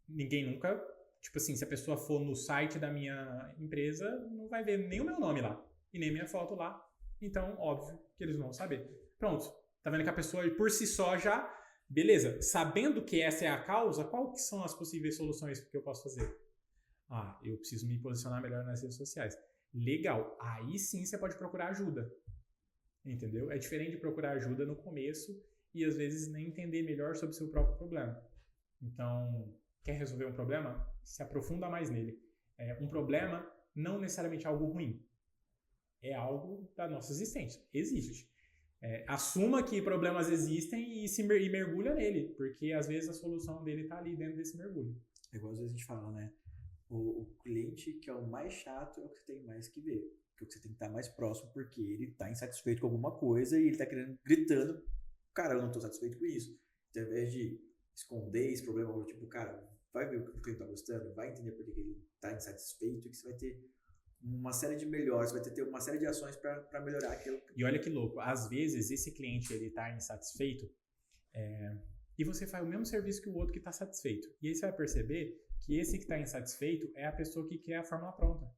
B: ninguém nunca, tipo assim, se a pessoa for no site da minha empresa, não vai ver nem o meu nome lá, e nem minha foto lá, então óbvio que eles não vão saber. Pronto, tá vendo que a pessoa por si só já, beleza, sabendo que essa é a causa, qual que são as possíveis soluções que eu posso fazer? Eu preciso me posicionar melhor nas redes sociais. Legal, aí sim você pode procurar ajuda. Entendeu? É diferente de procurar ajuda no começo e às vezes nem entender melhor sobre o seu próprio problema. Então, quer resolver um problema? Se aprofunda mais nele. Um problema não necessariamente é algo ruim. É algo da nossa existência. Existe. Assuma que problemas existem e mergulha nele, porque às vezes a solução dele está ali dentro desse mergulho.
A: É igual às vezes a gente fala, né? O cliente que é o mais chato é o que você tem mais que ver. Que é o que você tem que estar mais próximo, porque ele está insatisfeito com alguma coisa e ele está gritando, cara, eu não estou satisfeito com isso. Então, ao invés de esconder esse problema, tipo, cara, vai ver o que o cliente está gostando, vai entender por que ele está insatisfeito, e que você vai ter uma série de melhores, vai ter uma série de ações para melhorar aquilo.
B: E olha que louco, às vezes esse cliente ele está insatisfeito e você faz o mesmo serviço que o outro que está satisfeito. E aí você vai perceber que esse que está insatisfeito é a pessoa que quer a fórmula pronta.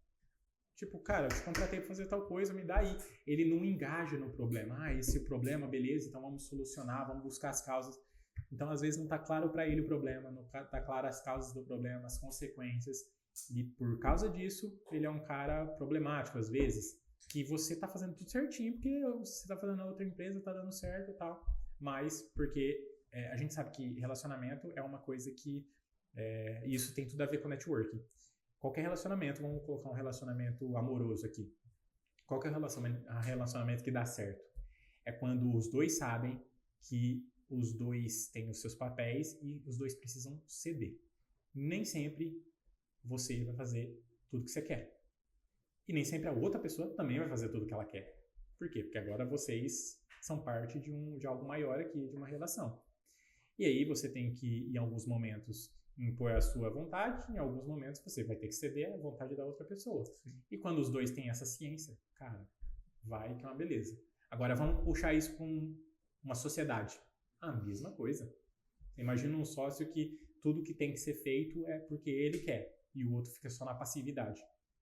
B: Tipo, cara, eu te contratei para fazer tal coisa, me dá aí. Ele não engaja no problema. Esse é o problema, beleza, então vamos solucionar, vamos buscar as causas. Então, às vezes, não está claro para ele o problema, não está claro as causas do problema, as consequências. E por causa disso, ele é um cara problemático, às vezes, que você está fazendo tudo certinho, porque você está fazendo na outra empresa, está dando certo e tal. Mas porque a gente sabe que relacionamento é uma coisa que isso tem tudo a ver com networking. Qualquer relacionamento, vamos colocar um relacionamento amoroso aqui. Qual que é o relacionamento que dá certo? É quando os dois sabem que os dois têm os seus papéis e os dois precisam ceder. Nem sempre você vai fazer tudo que você quer. E nem sempre a outra pessoa também vai fazer tudo que ela quer. Por quê? Porque agora vocês são parte de algo maior aqui, de uma relação. E aí você tem que, em alguns momentos, impor a sua vontade, em alguns momentos você vai ter que ceder à vontade da outra pessoa. Sim. E quando os dois têm essa ciência, cara, vai que é uma beleza. Agora vamos puxar isso com uma sociedade. A mesma coisa. Imagina um sócio que tudo que tem que ser feito é porque ele quer e o outro fica só na passividade.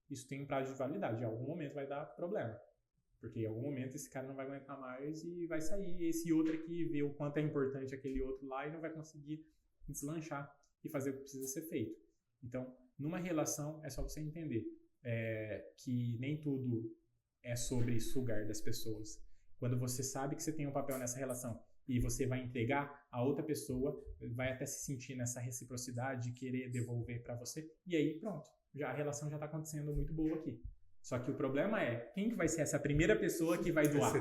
B: Isso tem um prazo de validade. Em algum momento vai dar problema. Porque em algum momento esse cara não vai aguentar mais e vai sair. Esse outro aqui vê o quanto é importante aquele outro lá e não vai conseguir deslanchar e fazer o que precisa ser feito. Então, numa relação, é só você entender que nem tudo é sobre sugar das pessoas. Quando você sabe que você tem um papel nessa relação e você vai entregar, a outra pessoa vai até se sentir nessa reciprocidade de querer devolver para você. E aí, pronto. A relação já está acontecendo muito boa aqui. Só que o problema é, quem que vai ser essa primeira pessoa que vai doar?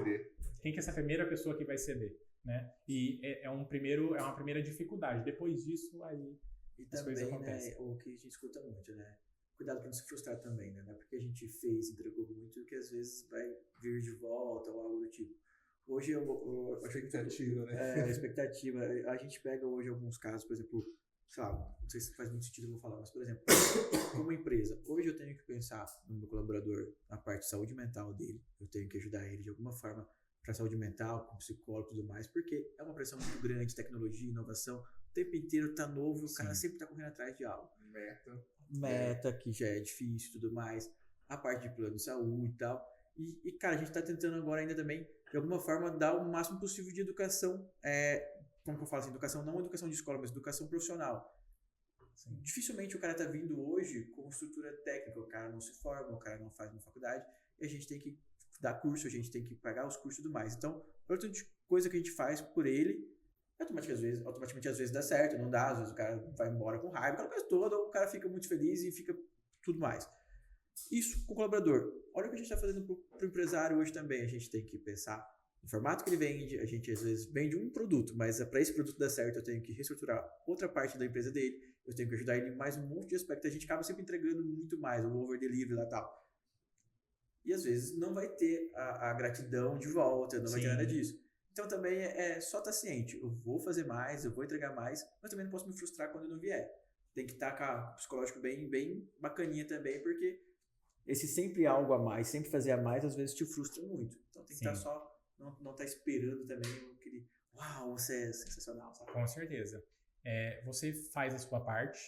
B: Quem que é essa primeira pessoa que vai ceder? Né? E é uma primeira dificuldade. Depois disso, aí
A: e as coisas acontecem. Né, o que a gente escuta muito, né? Cuidado para não se frustrar também, né? Não é porque a gente entregou muito, que às vezes vai vir de volta ou algo do tipo. Hoje eu achei
C: expectativa, né?
A: A expectativa. A gente pega hoje alguns casos, por exemplo, sei lá, não sei se faz muito sentido eu vou falar, mas, por exemplo, como empresa, hoje eu tenho que pensar no meu colaborador, na parte de saúde mental dele, eu tenho que ajudar ele de alguma forma para saúde mental, com psicólogo e tudo mais, porque é uma pressão muito grande, tecnologia, inovação, o tempo inteiro tá novo, o cara sempre tá correndo atrás de algo. Meta, que já é difícil e tudo mais, a parte de plano de saúde e tal. E, cara, a gente tá tentando agora ainda também, de alguma forma, dar o máximo possível de educação, como que eu falo assim, educação, não educação de escola, mas educação profissional. Sim. Dificilmente o cara tá vindo hoje com estrutura técnica, o cara não se forma, o cara não faz uma faculdade, e a gente tem que dar curso, a gente tem que pagar os cursos e tudo mais. Então, outra coisa que a gente faz por ele, automaticamente às vezes dá certo, não dá, às vezes o cara vai embora com raiva, aquela coisa toda, ou o cara fica muito feliz e fica tudo mais. Isso com o colaborador. Olha o que a gente está fazendo para o empresário hoje também. A gente tem que pensar no formato que ele vende. A gente às vezes vende um produto, mas para esse produto dar certo eu tenho que reestruturar outra parte da empresa dele. Eu tenho que ajudar ele em mais um monte de aspectos. A gente acaba sempre entregando muito mais, o over delivery lá e tal. E às vezes não vai ter a gratidão de volta, não vai ter nada disso. Então também é só estar ciente. Eu vou fazer mais, eu vou entregar mais, mas também não posso me frustrar quando não vier. Tem que estar com o psicológico bem bacaninha também, porque esse sempre algo a mais, sempre fazer a mais, às vezes te frustra muito. Então tem que estar só, não estar esperando também aquele, uau, você é sensacional, sabe?
B: Com certeza. Você faz a sua parte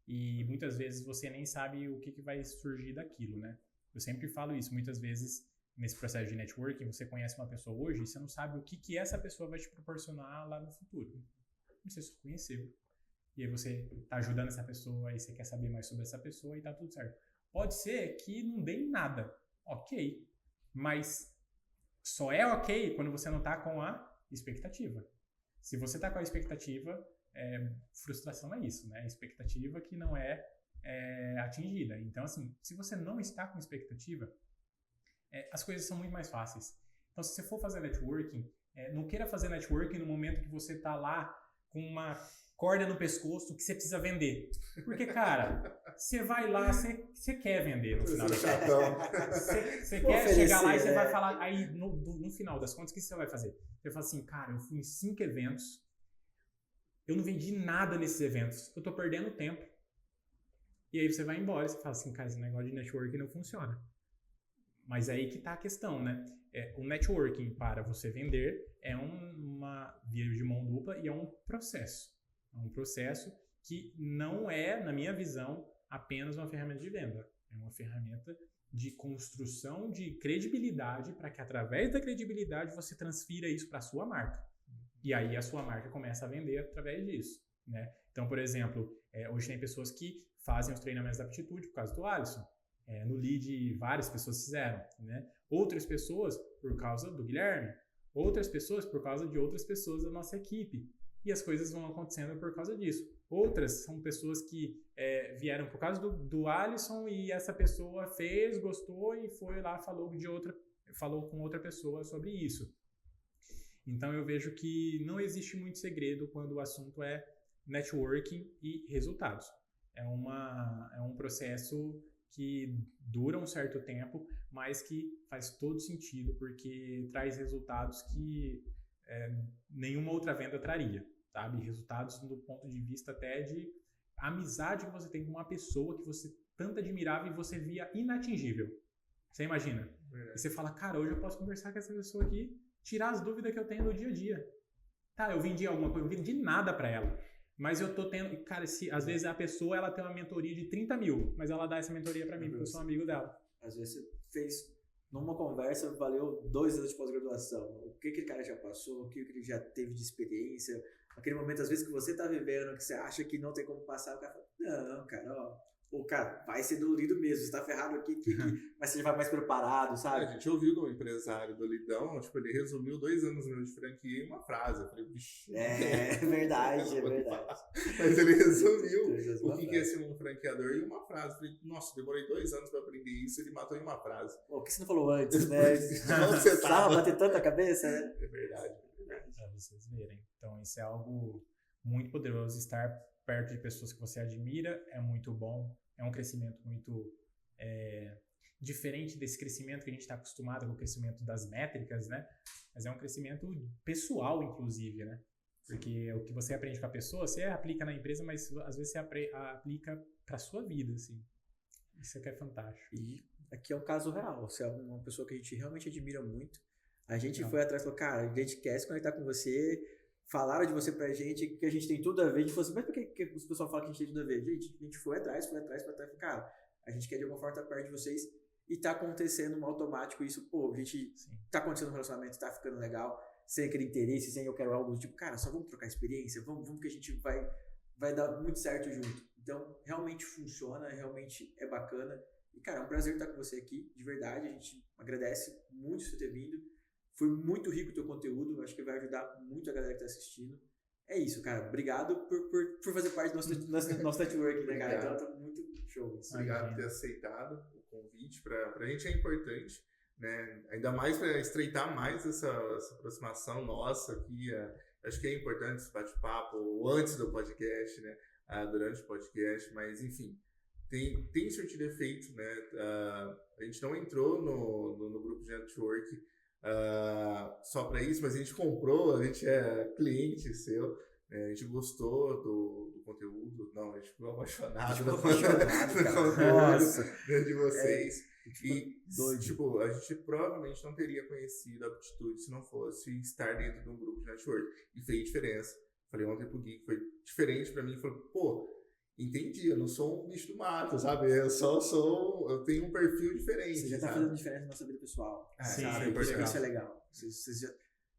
B: e muitas vezes você nem sabe o que vai surgir daquilo, né? Eu sempre falo isso, muitas vezes nesse processo de networking, você conhece uma pessoa hoje e você não sabe o que essa pessoa vai te proporcionar lá no futuro. Você só conheceu. E aí você tá ajudando essa pessoa, e você quer saber mais sobre essa pessoa e tá tudo certo. Pode ser que não dê em nada, ok, mas só é ok quando você não tá com a expectativa. Se você tá com a expectativa, frustração é isso, né? Expectativa que não é atingida. Então, assim, se você não está com expectativa, as coisas são muito mais fáceis. Então, se você for fazer networking, não queira fazer networking no momento que você tá lá com uma corda no pescoço que você precisa vender. Porque, cara, você vai lá, você quer vender no final das contas. Você quer chegar lá e você vai falar, aí no final das contas, o que você vai fazer? Você vai falar assim, cara, eu fui em 5 eventos, eu não vendi nada nesses eventos, eu tô perdendo tempo. E aí você vai embora e você fala assim, cara, esse negócio de networking não funciona. Mas aí que tá a questão, né? O networking para você vender é uma via de mão dupla e é um processo. É um processo que não é, na minha visão, apenas uma ferramenta de venda. É uma ferramenta de construção de credibilidade para que, através da credibilidade, você transfira isso para a sua marca. E aí a sua marca começa a vender através disso, né? Então, por exemplo, hoje tem pessoas que fazem os treinamentos da aptitude por causa do Alisson. No lead, várias pessoas fizeram, né? Outras pessoas por causa do Guilherme. Outras pessoas por causa de outras pessoas da nossa equipe. E as coisas vão acontecendo por causa disso. Outras são pessoas que vieram por causa do Alisson e essa pessoa fez, gostou e foi lá, falou com outra pessoa sobre isso. Então eu vejo que não existe muito segredo quando o assunto é networking e resultados. É um processo que dura um certo tempo, mas que faz todo sentido porque traz resultados que nenhuma outra venda traria, sabe? Resultados do ponto de vista até de amizade que você tem com uma pessoa que você tanto admirava e você via inatingível. Você imagina? E você fala, cara, hoje eu posso conversar com essa pessoa aqui, tirar as dúvidas que eu tenho no dia a dia. Tá, eu vendi alguma coisa, eu não vendi nada pra ela. Mas eu tô tendo... Cara, às vezes a pessoa ela tem uma mentoria de 30 mil, mas ela dá essa mentoria pra mim, porque eu sou amigo dela.
A: Às vezes você fez... Numa conversa, valeu 2 anos de pós-graduação. O que aquele cara já passou, o que ele já teve de experiência. Aquele momento, às vezes, que você tá vivendo, que você acha que não tem como passar, o cara fala, não, cara, ó... Pô, cara, vai ser dolorido mesmo, você tá ferrado aqui, mas você já vai mais preparado, sabe?
C: A gente ouviu do empresário do Lidão, tipo, ele resumiu 2 anos meus de franquia em uma frase. Eu falei, bicho...
A: É verdade, é verdade.
C: Mas ele resumiu o que é ser um franqueador em uma frase. Eu falei, nossa, demorei 2 anos pra aprender isso, ele matou em uma frase.
A: Pô, o que você não falou antes, né? Você tava bater tanta cabeça, né?
C: É verdade.
B: Pra vocês verem. Então, isso é algo muito poderoso. Estar perto de pessoas que você admira é muito bom. É um crescimento muito diferente desse crescimento que a gente está acostumado com o crescimento das métricas, né? Mas é um crescimento pessoal, inclusive, né? Porque o que você aprende com a pessoa, você aplica na empresa, mas às vezes você aplica pra sua vida, assim. Isso aqui é fantástico.
A: E aqui é um caso real. Você é uma pessoa que a gente realmente admira muito. A gente foi atrás e falou, cara, a gente quer se conectar com você. Falaram de você pra gente, que a gente tem tudo a ver. A gente falou assim, mas por que os pessoal falam que a gente tem tudo a ver? Gente, a gente foi atrás. Cara, a gente quer de alguma forma estar perto de vocês. E tá acontecendo no automático isso. Pô, a gente tá acontecendo um relacionamento, tá ficando legal. Sem aquele interesse, sem eu quero algo do tipo, cara, só vamos trocar experiência. Vamos que a gente vai dar muito certo junto. Então, realmente funciona, realmente é bacana. E, cara, é um prazer estar com você aqui, de verdade. A gente agradece muito você ter vindo. Foi muito rico o teu conteúdo, acho que vai ajudar muito a galera que está assistindo. É isso, cara. Obrigado por fazer parte do nosso network, né, cara? Então, tá muito show.
C: Obrigado por ter aceitado o convite. Pra gente é importante, né? Ainda mais para estreitar mais essa aproximação nossa aqui. Acho que é importante esse bate-papo antes do podcast, né? Durante o podcast, mas enfim, tem surtido efeito, né? A gente não entrou no grupo de network só para isso, mas a gente comprou, a gente é cliente seu, né? A gente gostou do conteúdo, não, a gente ficou apaixonado do conteúdo de vocês. Tipo, a gente provavelmente não teria conhecido a Aptitude se não fosse estar dentro de um grupo de network. E fez diferença. Falei ontem pro Gui que foi diferente pra mim. Falei, pô, entendi, eu não sou um bicho do mato, sabe? Eu tenho um perfil diferente.
A: Você já tá fazendo diferença na nossa vida pessoal.
B: Sim,
A: isso é legal.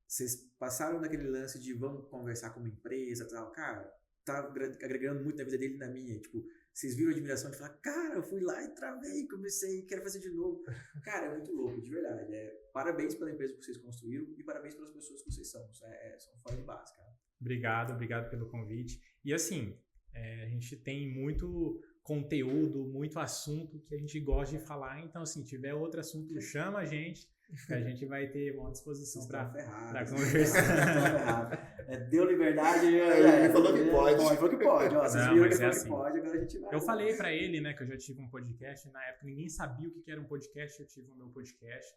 A: Vocês passaram daquele lance de vamos conversar com uma empresa e tal. Cara, tá agregando muito na vida dele e na minha. Tipo, vocês viram a admiração de falar, cara, eu fui lá e travei, comecei, quero fazer de novo. Cara, é muito louco, de verdade. Parabéns pela empresa que vocês construíram e parabéns pelas pessoas que vocês são. São fora de base, cara.
B: Obrigado pelo convite. E assim, a gente tem muito conteúdo, muito assunto que a gente gosta de falar. Então, assim, tiver outro assunto, chama a gente vai ter uma disposição para
A: conversar. Deu liberdade.
C: Ele falou que pode.
A: Ele falou que pode. Vocês viram que falou que pode, agora a gente vai.
B: Eu falei para ele, né, que eu já tive um podcast. Na época, ninguém sabia o que era um podcast. Eu tive o meu podcast.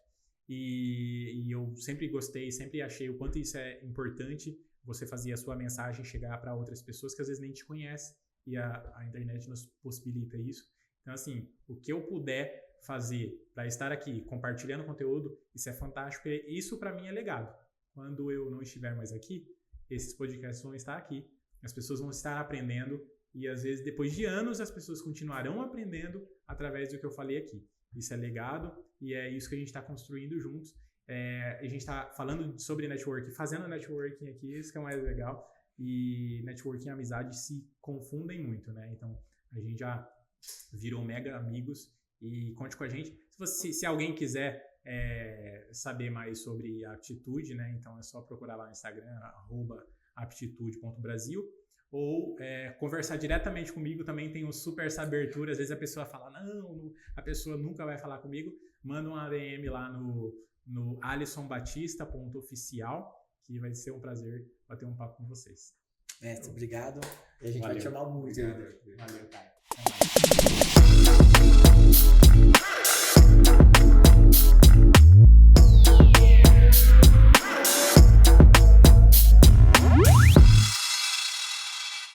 B: E eu sempre gostei, sempre achei o quanto isso é importante. Você fazer a sua mensagem chegar para outras pessoas que às vezes nem te conhecem. E a internet nos possibilita isso. Então, assim, o que eu puder fazer para estar aqui compartilhando conteúdo, isso é fantástico. Isso para mim é legado. Quando eu não estiver mais aqui, esses podcasts vão estar aqui. As pessoas vão estar aprendendo e às vezes depois de anos as pessoas continuarão aprendendo através do que eu falei aqui. Isso é legado e é isso que a gente está construindo juntos. A gente está falando sobre networking, fazendo networking aqui, isso que é o mais legal. E networking e amizade se confundem muito, né? Então a gente já virou mega amigos. E conte com a gente. Se alguém quiser saber mais sobre a Aptitude, né? Então é só procurar lá no Instagram, @aptitude.brasil, ou conversar diretamente comigo. Também tem o Super Sabertura. Às vezes a pessoa fala, não, a pessoa nunca vai falar comigo. Manda um ADM lá no alisonbatista.oficial, que vai ser um prazer bater um papo com vocês.
A: Mestre, obrigado. E a gente vai te chamar muito.
B: Valeu, cara.